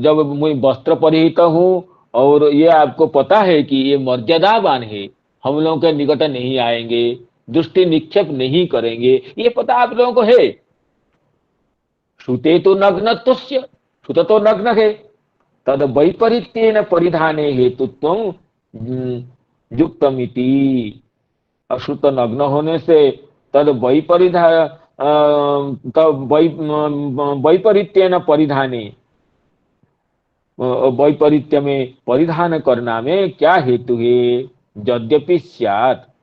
जब मैं वस्त्र परिहित हूं और ये आपको पता है कि ये मर्यादावान है, हम लोगों के निकट नहीं आएंगे, दृष्टि निक्षेप नहीं करेंगे, ये पता आप लोगों को है। श्रुते तो नग्नत्वस्य, श्रुत तो नग्न है, तद वैपरीत्येन परिधाने हेतुत्वं युक्तमिति। अश्रुत नग्न होने से तद वैपरीत्येन परिधाने, वैपरीत्य में परिधान करना में क्या हेतु है? यद्यपि स्यात्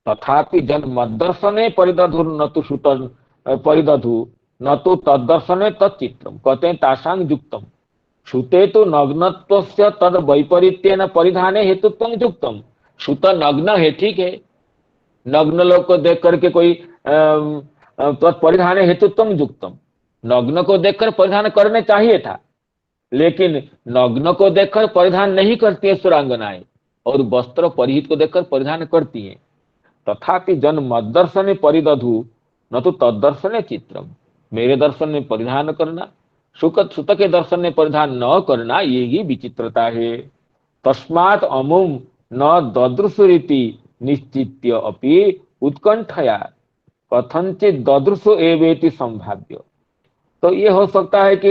तथापि जन मदर्शने परिदधुर्न तु श्रुत परिदधु न तो तदर्शने तच्चित्रम, कहते हैं तासांग युक्तम श्रुते तो नग्नत्वस्य तद वैपरीत्येन परिधाने हेतुत्वं युक्तम। श्रुत नग्न है, ठीक है, नग्न लोग को देख करके कोई परिधान हेतुत्वं युक्तम, नग्न को देखकर परिधान करने चाहिए था, लेकिन नग्न को देखकर परिधान नहीं करती है सुरांगनाएं, और वस्त्र परिहित को देखकर परिधान करती हैं। तथापि जन मद दर्शने परिदधु न तो तदर्शने चित्रम, मेरे दर्शन में परिधान करना, सुत के दर्शन में परिधान न करना, ये ही विचित्रता है। तस्मात् अमुम न ददृशुरीति निश्चित्य अपि उत्कंठया कथनचित ददृश एवेति संभाव्य। तो ये हो सकता है कि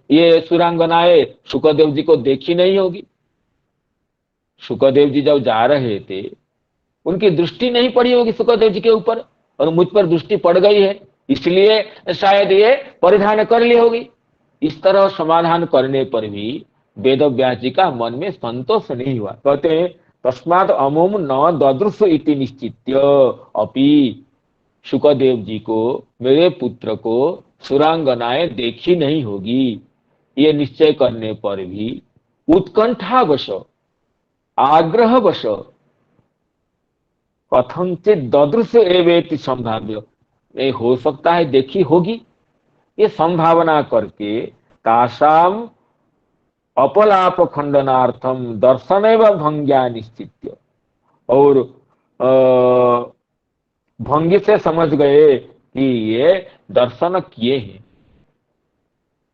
ये सुरांगनाएं शुकदेव जी को देखी नहीं होगी। शुकदेव जी जब जा रहे थे उनकी दृष्टि नहीं पड़ी होगी शुकदेव जी के ऊपर, और मुझ पर दृष्टि पड़ गई है, इसलिए शायद ये परिधान कर ली होगी। इस तरह समाधान करने पर भी वेद व्यास जी का मन में संतोष नहीं हुआ। कहते हैं तस्मात् अमुम न ददृश इति निश्चित्य अपि, शुकदेव जी को, मेरे पुत्र को सुरांगनाएं देखी नहीं होगी, ये निश्चय करने पर भी उत्कंठावश, आग्रहवश कथनचित ददृश एवेति संभाव्य, नहीं हो सकता है देखी होगी, ये संभावना करके तासाम अपलाप खंडनार्थम दर्शनेव भंग्या निश्चित्य, और भंगी से समझ गए कि ये दर्शन किए हैं।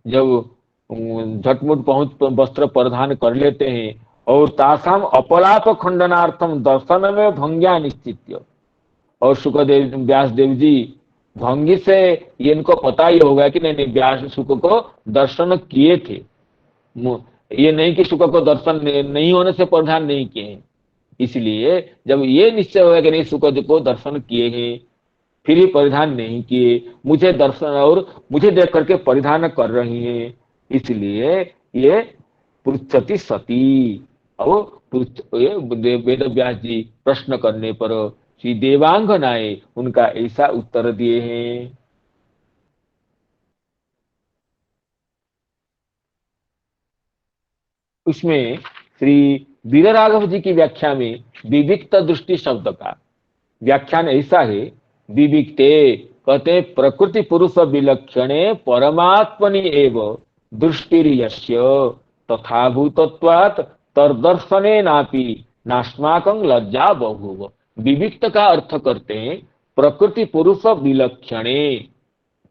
जब झटमुट पहुंच वस्त्र परिधान कर लेते हैं, और तासाम अपलाप खंडनार्थम दर्शन में भंग्या निश्चित्य, और शुकदेव व्यास देव जी भंगी से ये इनको पता ही होगा कि नहीं व्यास शुक को दर्शन किए थे, ये नहीं कि शुक को दर्शन नहीं होने से परिधान नहीं किए हैं। इसलिए जब ये निश्चय होगा कि नहीं शुक को दर्शन किए हैं, फिर ही परिधान नहीं किए, मुझे दर्शन और मुझे देख करके परिधान कर रही हैं, इसलिए ये पृच्छति सती। और वेद व्यास जी प्रश्न करने पर श्री देवांगनाएं उनका ऐसा उत्तर दिए हैं। उसमें श्री वीरराघव जी की व्याख्या में विविक्त दृष्टि शब्द का व्याख्यान ऐसा है, विविक्ते कहते प्रकृति पुरुष विलक्षणे परमात्मनि एव दृष्टिर्यस्य तथाभूतत्वात् तर्दर्शने नापि नास्माकं लज्जा बहुव। विविक्त का अर्थ करते हैं प्रकृति पुरुष विलक्षणे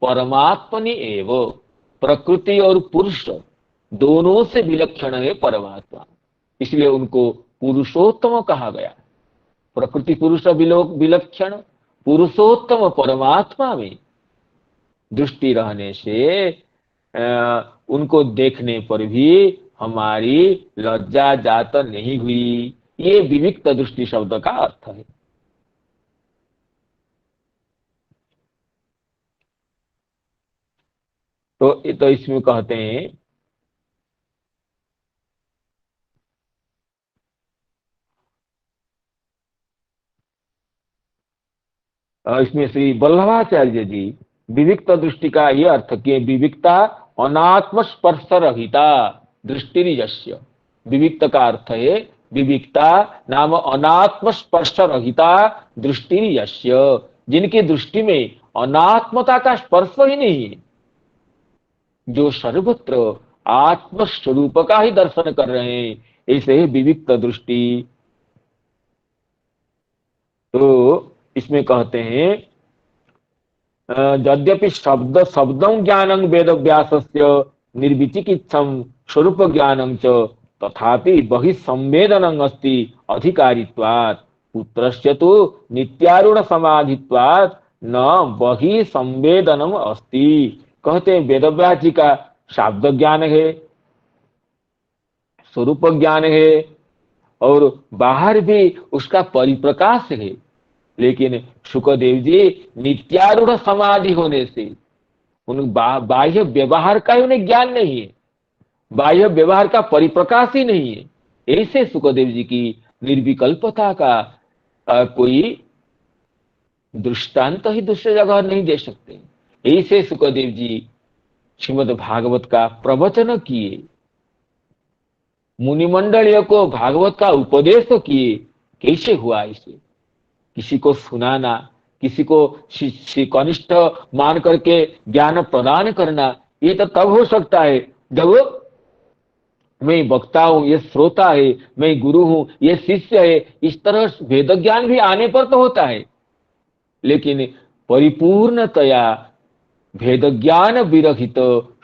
परमात्मनि एव, प्रकृति और पुरुष दोनों से विलक्षण है परमात्मा, इसलिए उनको पुरुषोत्तम कहा गया। प्रकृति पुरुष विलक्षण पुरुषोत्तम परमात्मा में दृष्टि रहने से उनको देखने पर भी हमारी लज्जा जात नहीं हुई। ये विविक्त दृष्टि शब्द का अर्थ है। तो इसमें कहते हैं इसमें श्री वल्लभाचार्य जी विविक्त दृष्टि का यह अर्थ किए, विविक्ता अनात्म स्पर्श रहिता दृष्टि यस्य। विविक्त का अर्थ है विविक्ता नाम अनात्म स्पर्श रहिता दृष्टि यस्य, जिनकी दृष्टि में अनात्मता का स्पर्श ही नहीं है, जो सर्वत्र आत्म स्वरूप का ही दर्शन कर रहे हैं, ऐसे ही विविक्त दृष्टि। तो इसमें कहते हैं यद्यपि शब्द शब्दं ज्ञानं वेद व्यासस्य निर्विचिकित्सं स्वरूप ज्ञानं च तथापि बहि संवेदनं अस्ति अधिकारित्वात् पुत्रस्य तो नित्यारूढ़ समाधित्वात् न बहि संवेदनम अस्ति। कहते हैं वेद व्यास जी का शब्द ज्ञान है, स्वरूप ज्ञान है, और बाहर भी उसका परिप्रकाश है, लेकिन शुकदेव जी नित्यारूढ़ समाधि होने से उन बाह्य व्यवहार का उन्हें ज्ञान नहीं है, बाह्य व्यवहार का परिप्रकाश ही नहीं है। ऐसे शुकदेव जी की निर्विकल्पता का कोई दृष्टांत ही दूसरे जगह नहीं दे सकते। ऐसे सुखदेव जी श्रीमद् भागवत का प्रवचन किए, मुनिमंडलियों को भागवत का उपदेश तो किए। कैसे हुआ इसे? किसी को सुनाना, किसी को कनिष्ठ मान करके ज्ञान प्रदान करना, ये तो तब हो सकता है जब मैं वक्ता हूं, ये श्रोता है, मैं गुरु हूं, ये शिष्य है। इस तरह वेद ज्ञान भी आने पर तो होता है, लेकिन परिपूर्णतया वेद ज्ञान विरहित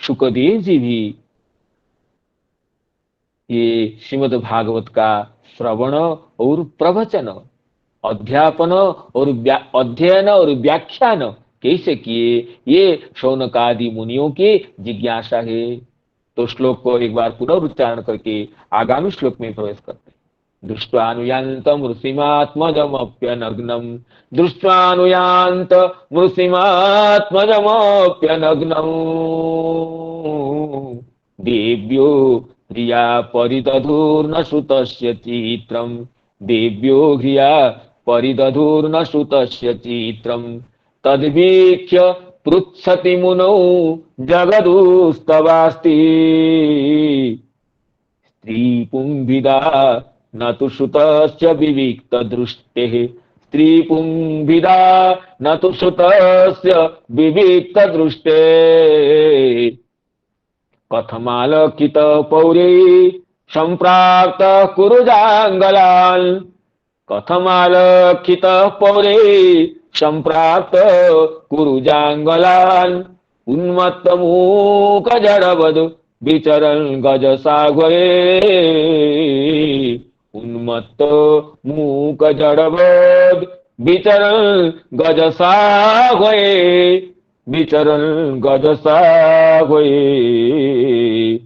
सुखदेव जी भी ये श्रीमद् भागवत का श्रवण और प्रवचन, अध्यापन और अध्ययन और व्याख्यान कैसे किए, ये शौनकादि मुनियों की जिज्ञासा है। तो श्लोक को एक बार पुनरुच्चारण करके आगामी श्लोक में प्रवेश करते हैं। दृष्ट्वानुयान्तं ऋषिमात्मजमप्यनग्नं, दृष्ट्वानुयान्त ऋषिमात्मजमप्यनग्नं, देव्यो ह्रिया परिदधूर्न श्रुतस्य चित्रम्, देव्यो ह्रिया परिदधूर्न श्रुतस्य चित्रम्, तद्वीक्ष्य पृच्छति मुनौ जगदुस्तवास्ति, स्त्री पुंभिदा न तु श्रुतस्य विविक्त दृष्टेः, स्त्री पुंभिदा न तु श्रुतस्य विविक्त दृष्टेः, कथमालक्षित पौरे संप्राप्त कुरुजांगलान्, कथमालक्षित पौरे संप्राप्त कुरुजांगलान्, उन्मत्त मूक जड़वद विचरन् गज सागरे, उन्मत्त मूक जड़वद विचरन् गज सागरे, विचरन् गज सागरे।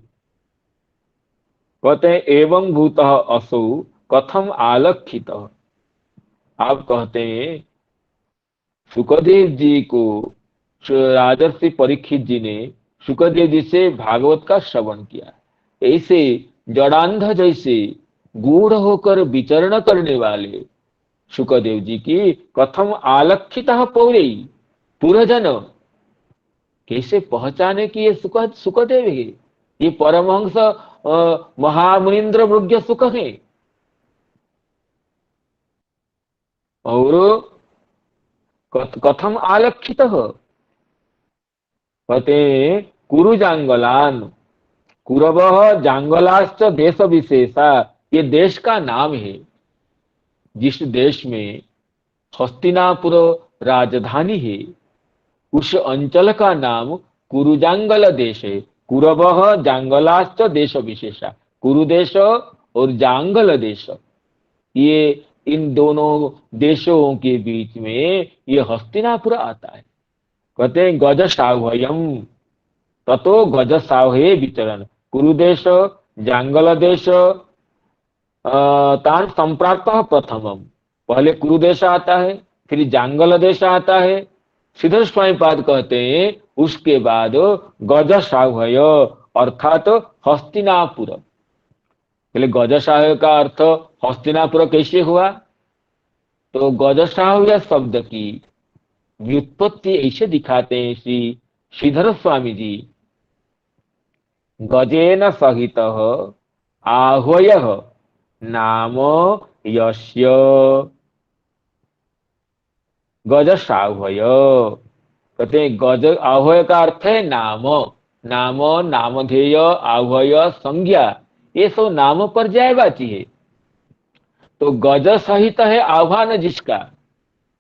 कहते हैं एवं भूतः असौ कथम आलक्षितः। आप कहते हैं सुखदेव जी को राजर्षि परीक्षित जी ने सुखदेव जी से भागवत का श्रवण किया। ऐसे जड़ांध जैसे गूढ़ होकर विचरण करने वाले सुखदेव जी की कथम आलक्षितः पौरे, पुरजन कैसे पहचाने कि ये सुखदेव है, ये परमहंस महामुनीन्द्र मृग्य सुख है। और कथम आलक्षितः, कहते कुरु जांगलान, कुरवः जांगलाश्च देश विशेषा, ये देश का नाम है। जिस देश में हस्तिनापुर राजधानी है उस अंचल का नाम कुरुजांगल देश है। कुरवः जांगलाश्च देश विशेषा, कुरु देश और जांगल देश, ये इन दोनों देशों के बीच में ये हस्तिनापुर आता है। कहते हैं गज सावयम ततो गज सावहे विचरण, कुरुदेश जांगल देश तान संप्राप्त प्रथमम, पहले कुरुदेश आता है, फिर जांगल देश आता है। श्रीधर स्वामीपाद कहते हैं उसके बाद गज सावय अर्थात हस्तिनापुर। पहले गज सावय का अर्थ हस्तिनापुर कैसे हुआ? तो गज सावय शब्द की व्युत्पत्ति ऐसे दिखाते हैं श्री श्रीधर स्वामी जी। गजेन सहित आह्वय नाम यस्य, गज साह्वय कहते हैं गज आह्वय का अर्थ है नाम, नाम नामधेय आह्वय संज्ञा, ये सब नाम पर पर्यायवाची है। तो गज सहित है आह्वान जिसका,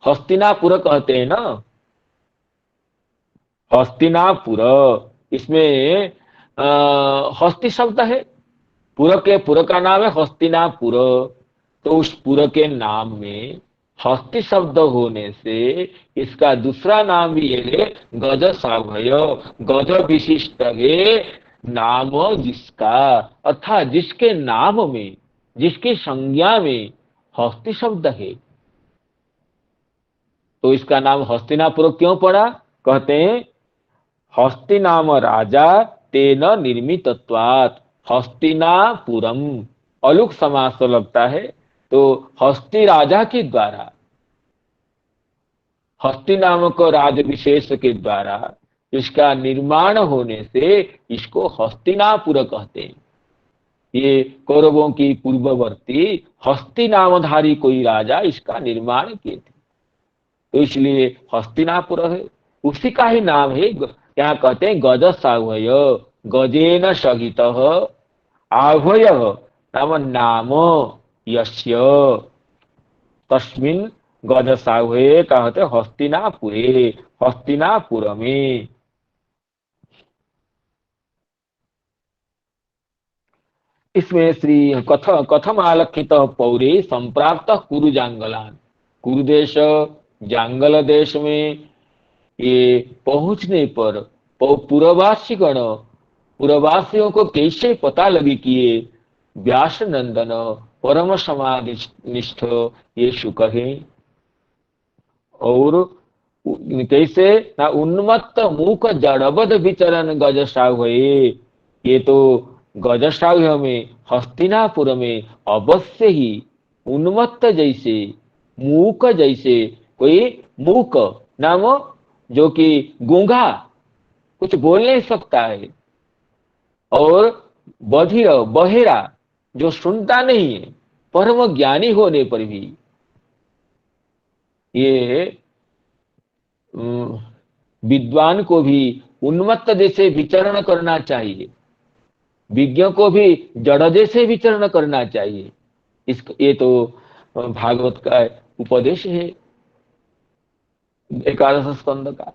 हस्तिनापुर कहते हैं ना, हस्तिनापुर, इसमें हस्ति शब्द है, पुर का नाम है हस्तिनापुर। तो उस पुर के नाम में हस्ति शब्द होने से इसका दूसरा नाम भी है गज सावय, गज विशिष्ट है नाम जिसका, अर्थात जिसके नाम में, जिसकी संज्ञा में हस्ति शब्द है। तो इसका नाम हस्तिनापुर क्यों पड़ा? कहते हैं हस्ति नाम राजा तेन निर्मितत्वात्, हस्तिनापुरम अलुक समास लगता है। तो हस्ति राजा के द्वारा, हस्ति नामक राज विशेष के द्वारा इसका निर्माण होने से इसको हस्तिनापुर कहते हैं। ये कौरवों की पूर्ववर्ती हस्ती नामधारी कोई राजा इसका निर्माण किए थे, तो इसलिए हस्तिनापुर है। उसी का ही नाम है, क्या कहते हैं, गज साह्वय गजेन सहित आह्वय नाम नाम यस्य तस्मिन् गज साह्वये कहते हस्तिनापुरे, हस्तिनापुर में। इसमें श्री कथम आलक्षित पौरे संप्राप्त कुरु जांगलान, कुरुदेश जांगल देश में ये पहुंचने पर पूर्ववासी गण, पूर्ववासियों को कैसे पता लगी कि ये व्यास नंदन परम समाधिनिष्ठ ये शुक है, और कैसे ना उन्मत्त मूक जड़बद विचरण गजसाह्वये, ये तो गजसाह्वय में हस्तिनापुर में अवश्य ही उन्मत्त जैसे, मूक जैसे, कोई मूक नाम जो कि गूंगा, कुछ बोल नहीं सकता है, और बधिर बहेरा जो सुनता नहीं है, परम ज्ञानी होने पर भी ये विद्वान को भी उन्मत्त जैसे विचरण करना चाहिए, विज्ञ को भी जड़ जैसे विचरण करना चाहिए। ये तो भागवत का उपदेश है 11 स्कंद का।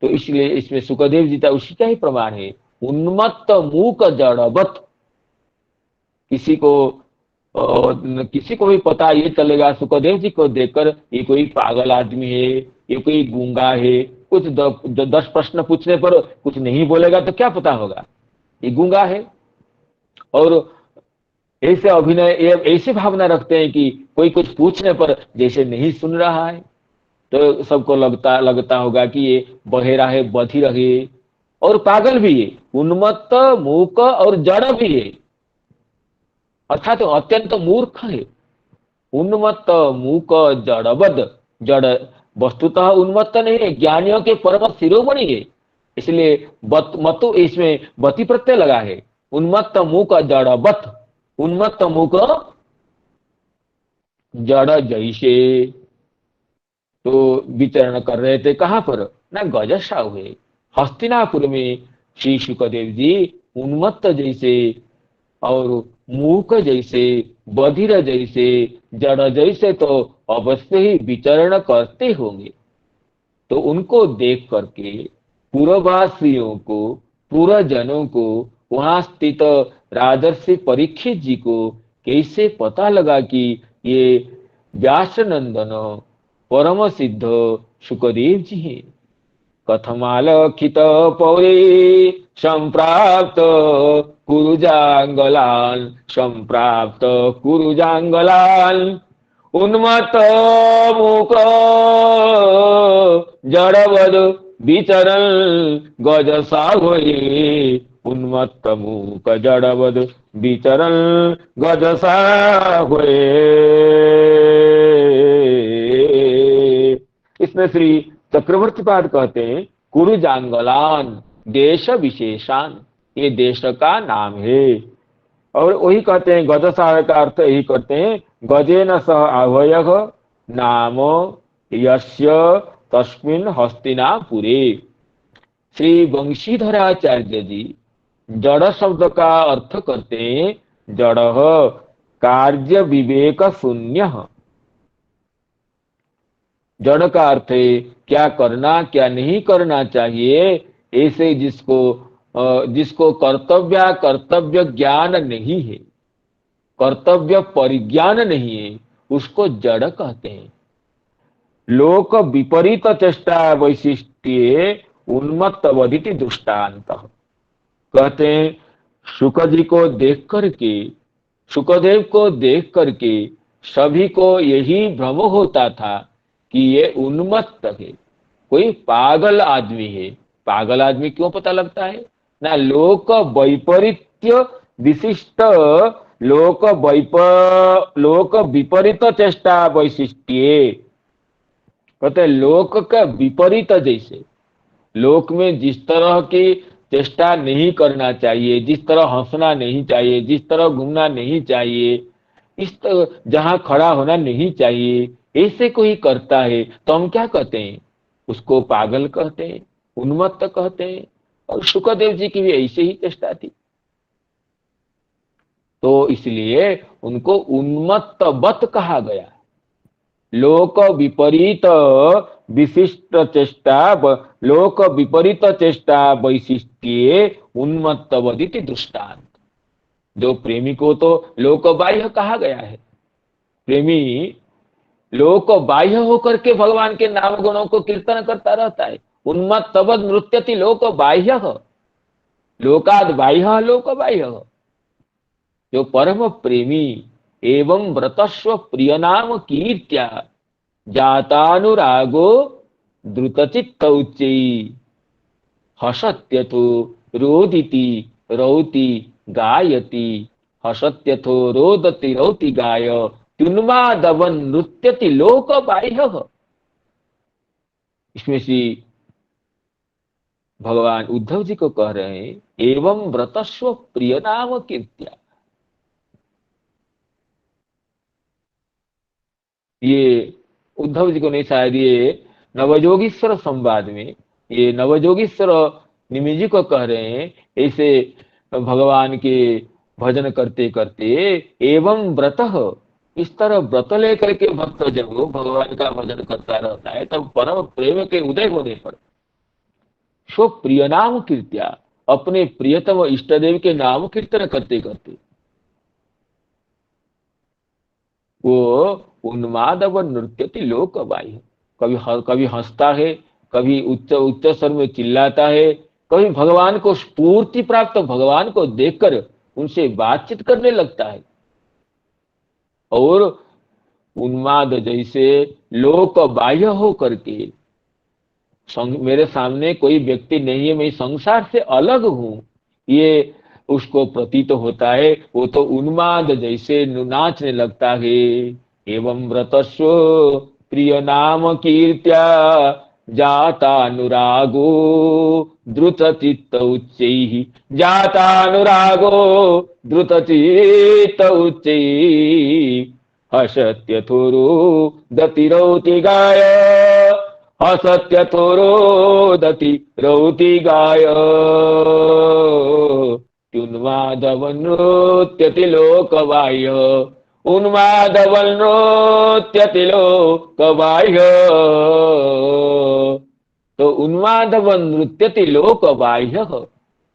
तो इसलिए इसमें सुखदेव जी का उसी का ही प्रमाण है, उन्मत्त मूक जड़वत। किसी को भी पता ये चलेगा सुखदेव जी को देखकर ये कोई पागल आदमी है, ये कोई गूंगा है, कुछ 10 प्रश्न पूछने पर कुछ नहीं बोलेगा तो क्या पता होगा, ये गूंगा है। और ऐसे अभिनय, ऐसे भावना रखते हैं कि कोई कुछ पूछने पर जैसे नहीं सुन रहा है, तो सबको लगता होगा कि ये बहेरा है, बधिर है और पागल भी है, उन्मत्त मूक और जड़ भी है, अर्थात तो अत्यंत मूर्ख है। उन्मत्त मूक जड़बद, जड़ वस्तुतः उन्मत्त नहीं है, ज्ञानियों के परम शिरोमणि है, इसलिए मतु इसमें बति प्रत्यय लगा है। उन्मत्त मूक जड़बत, उन्मत्त मूक जड़ जैसे, तो विचरण कर रहे थे कहां पर, ना गजसाह्वये, हस्तिनापुर में श्री शुकदेव जी उन्मत्त जैसे और मूक जैसे, बधिर जैसे, जड़ जैसे तो अवश्य ही विचरण करते होंगे। तो उनको देख करके पूर्ववासियों को, पूर्वजनों को, वहां स्थित राजर्षि परीक्षित जी को कैसे पता लगा कि ये व्यास नंदन परम सिद्ध शुकदेव जी हैं। कथमालक्षित पौरे संप्राप्त कुरुजांगलान, संप्राप्त कुरुजांगलान, उन्मत्त मूक जड़वद विचरण गज साह्वये, उन्मत्त मूक जड़वद विचरण गज साह्वये। इसमें श्री चक्रवर्ती पाद कहते हैं कुरु जांगलान देश विशेषान, ये देश का नाम है। और वही कहते हैं गज साह्वय का अर्थ यही करते हैं, गजेन सह आह्वयः नाम यस्य तस्मिन् हस्तिनापुरे। श्री वंशीधराचार्य जी जड़ शब्द का अर्थ करते हैं जड़ कार्य विवेक शून्य। जड़ का अर्थ है क्या करना क्या नहीं करना चाहिए, ऐसे जिसको कर्तव्य ज्ञान नहीं है, कर्तव्य परिज्ञान नहीं है, उसको जड़ कहते हैं। लोक विपरीत चेष्टा वैशिष्ट्ये उन्मत्त वदिति दृष्टांत। कहते हैं शुक जी को देख करके, शुकदेव को देख करके सभी को यही भ्रम होता था कि ये उन्मत्त है, कोई पागल आदमी है। पागल आदमी क्यों पता लगता है ना, लोक वैपरीत्य विशिष्ट, लोक विपरीत चेष्टा वैशिष्ट्ये, कहते लोक का विपरीत जैसे, लोक में जिस तरह की चेष्टा नहीं करना चाहिए, जिस तरह हंसना नहीं चाहिए, जिस तरह घूमना नहीं चाहिए, इस तरह जहां खड़ा होना नहीं चाहिए, ऐसे कोई करता है तो हम क्या कहते हैं? उसको पागल कहते हैं, उन्मत्त कहते हैं। और शुकदेव जी की भी ऐसे ही चेष्टा थी, तो इसलिए उनको उन्मत्तवत कहा गया। लोक विपरीत विशिष्ट चेष्टा लोक विपरीत चेष्टा वैशिष्ट्ये उन्मत्तवदिति दृष्टांत। जो प्रेमी को तो लोक बाह्य कहा गया है। प्रेमी लोक बाह्य होकर के भगवान के नाम गुणों को कीर्तन करता रहता है। उन्मत्तवद नृत्यति लोक बाह्य, लोकाद बाह्य लोक बाह्य। जो परम प्रेमी एवं व्रतस्व प्रिय नाम कीर्त्या जातानुरागो द्रुतचित्त उच्चैः हसत्यथो रोदिति रौति गायति हसत्यथो रोदति रौति गाय त्युन्मादवन नृत्यति लोक बाह्य। इसमें से भगवान उद्धव जी को कह रहे हैं एवं व्रतस्व प्रिय नाम कीर्त्या। ये उद्धव जी को नहीं, शायद ये नवजोगीश्वर संवाद में ये नवजोगीश्वर निमि जी को कह रहे हैं। ऐसे भगवान के भजन करते करते एवं व्रत, इस तरह व्रत लेकर के भक्त जब वो भगवान का भजन करता रहता है तब परम प्रेम के उदय होने पर सो प्रिय नाम कीर्त्या, अपने प्रियतम इष्ट देव के नाम कीर्तन करते करते वो उन्मादव नृत्यति लोक बाह्य। कभी हंसता है, कभी उच्च उच्च स्वर में चिल्लाता है, कभी भगवान को स्फूर्ति प्राप्त भगवान को देखकर उनसे बातचीत करने लगता है। और उन्माद जैसे लोक बाह्य हो करके मेरे सामने कोई व्यक्ति नहीं है, मैं संसार से अलग हूं, ये उसको प्रतीत होता है। वो तो उन्माद जैसे नाचने लगता है। एवं व्रतस्व प्रिय नाम कीर्त्या जातानुरागो द्रुत चित्त उच्चैः जातानुरागो द्रुत चित्त उच्चैः हसत्यथोरो दतिरौति गाय हसत्यथोरो दतिरौति गाय उन्मादवनृत्यति लोकबाह्य उन्मादवनृत्यति लोकबाह्य। तो उन्मादवन नृत्यति लोक बाह्य,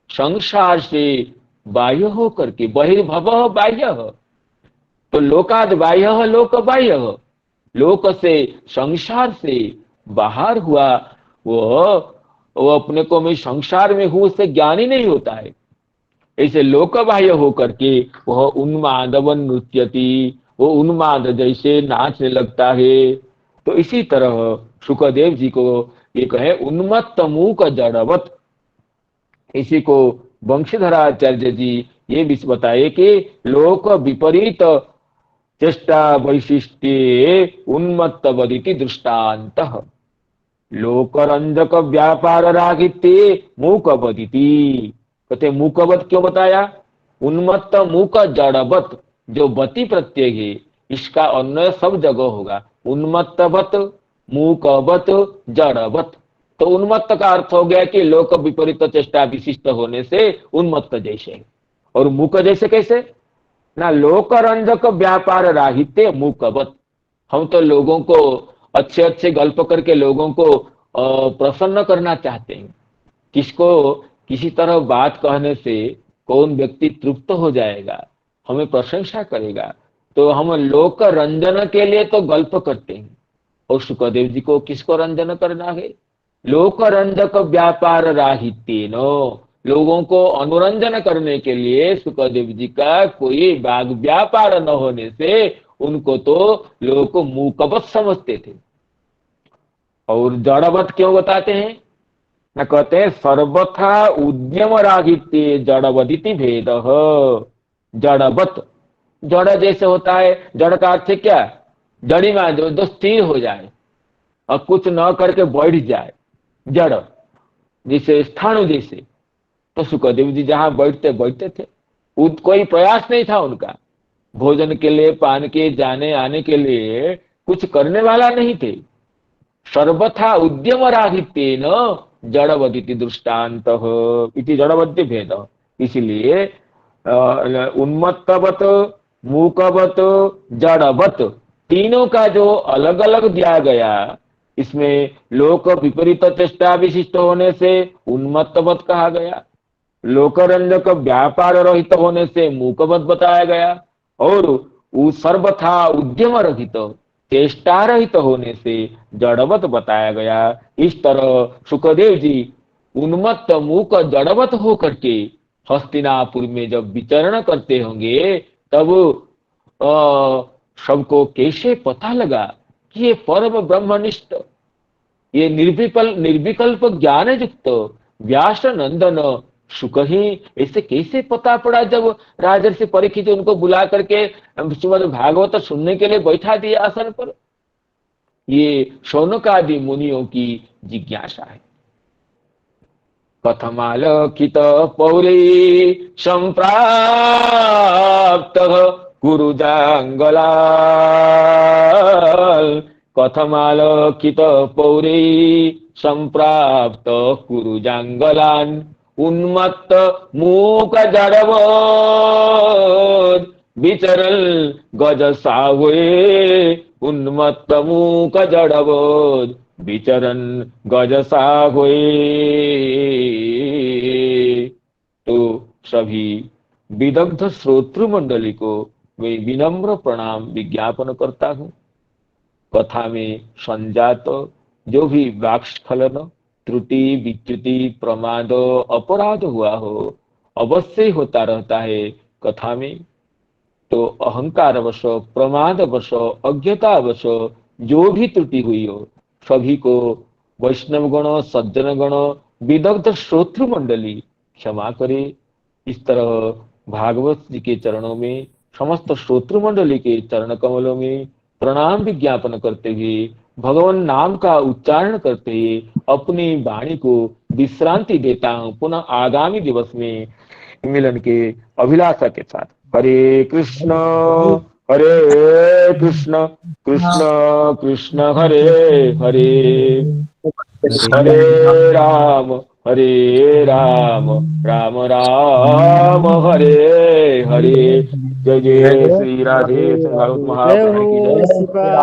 संसार से बाह्य हो करके बहिर्भव बाह्य, तो लोकाद बाह्य लोक बाह्य, लोक से संसार से बाहर हुआ वो अपने को मैं संसार में हूं उससे ज्ञानी नहीं होता है। ऐसे लोक बाह्य होकर के वह उन्मादवन नृत्यति, वो उन्माद जैसे नाचने लगता है। तो इसी तरह शुकदेव जी को ये कहे उन्मत्त मूक जड़वत। इसी को वंशीधराचार्य जी ये भी बताए कि लोक विपरीत चेष्टा वैशिष्ट्ये उन्मत्तवदिति दृष्टान्तः लोकरंजक व्यापार रागित्ये मूकवदिति। कहते मूकवत क्यों बताया? उन्मत्त मूक जड़वत, जो बति प्रत्यय है इसका अन्वय सब जगह होगा। उन्मत्तवत मूकवत जड़वत, तो उन्मत्त का अर्थ हो गया कि लोक विपरीत चेष्टा विशिष्ट होने से उन्मत्त जैसे। और मूक जैसे कैसे ना? लोकरंजक व्यापार राहित्य मूकवत। हम तो लोगों को अच्छे अच्छे गल्प करके लोगों को प्रसन्न करना चाहते हैं। किसको किसी तरह बात कहने से कौन व्यक्ति तृप्त हो जाएगा, हमें प्रशंसा करेगा, तो हम लोक रंजन के लिए तो गल्प करते हैं। और शुकदेव जी को किसको रंजन करना है? लोक रंजक व्यापार राहित्येन, लोगों को अनुरंजन करने के लिए शुकदेव जी का कोई बाग व्यापार न होने से उनको तो लोग मूकवत समझते थे। और जड़वत क्यों बताते हैं? न कहते हैं सर्वथा उद्यम रागित्य जड़वदिति भेद। जड़वत, जड़ जैसे होता है, जड़ का अर्थ क्या? जड़ी में जो स्थिर हो जाए और कुछ न करके बैठ जाए, जड़। जैसे स्थाणु जैसे। तो सुखदेव जी जहां बैठते बैठते थे, कोई प्रयास नहीं था उनका भोजन के लिए, पान के जाने आने के लिए कुछ करने वाला नहीं थे। सर्वथा उद्यम राहित्येन जड़वदिति दृष्टांत इति जड़वद्य भेद। इसलिए उन्मत्तवत, मूकवत, जड़वत तीनों का जो अलग अलग दिया गया, इसमें लोक विपरीत चेष्टा विशिष्ट होने से उन्मत्तवत कहा गया, लोकरंजक व्यापार रहित होने से मूकवत बताया गया, और सर्वथा उद्यम रहित चेष्टा रहित होने से जड़वत बताया गया। इस तरह सुखदेव जी उन्मत्त मूक जड़वत होकर के हस्तिनापुर में जब विचरण करते होंगे, तब सबको कैसे पता लगा कि ये परम ब्रह्मनिष्ठ, ये निर्विकल्प ज्ञान युक्त व्यास नंदन सुख ही, ऐसे कैसे पता पड़ा जब राजर्षि परीक्षित उनको बुला करके श्रीमद् भागवत सुनने के लिए बैठा दिए आसन पर। ये शौनक आदि मुनियों की जिज्ञासा है। कथमालकित पौरे संप्राप्त कुरुजांगलाल, कथमालकित पौरे संप्राप्त कुरुजांगलान, उन्मत्त मूक जड़वोद विचरल गज साहुए, उन्मत्त मूक जड़वोद विचरन गज साहुए। तो सभी विदग्ध श्रोतृ मंडली को मैं विनम्र प्रणाम विज्ञापन करता हूँ। कथा में संजात जो भी वाक्स्खलन, त्रुटि, विच्युति, प्रमाद, अपराध हुआ हो, अवश्य होता रहता है कथा में। तो अहंकारवश, प्रमादवश, अज्ञतावश जो भी त्रुटि हुई हो, सभी को वैष्णव गण, सज्जन गण, विदग्ध श्रोतृ मंडली क्षमा करे। इस तरह भागवत जी के चरणों में, समस्त श्रोतृ मंडली के चरण कमलों में प्रणाम विज्ञापन करते हुए, भगवान नाम का उच्चारण करते हुए अपनी वाणी को विश्रांति देता हूं। पुनः आगामी दिवस में मिलन के अभिलाषा के साथ। हरे कृष्ण कृष्ण कृष्ण हरे हरे, हरे राम राम राम हरे हरे। जय जय श्री राधे भागवत महापुराण की जय।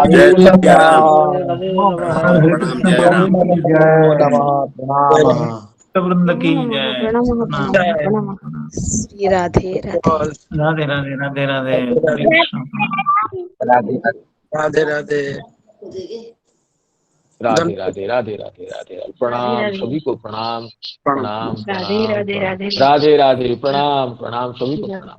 जय श्री राम। प्रणाम जय राम। वृंद की जय। प्रणाम। श्री राधे राधे। राधे राधे राधे राधे। हरे कृष्ण। राधे राधे। राधे राधे राधे राधे राधे। प्रणाम सभी को, प्रणाम प्रणाम राधे राधे राधे। राधे राधे, प्रणाम प्रणाम सभी को, प्रणाम।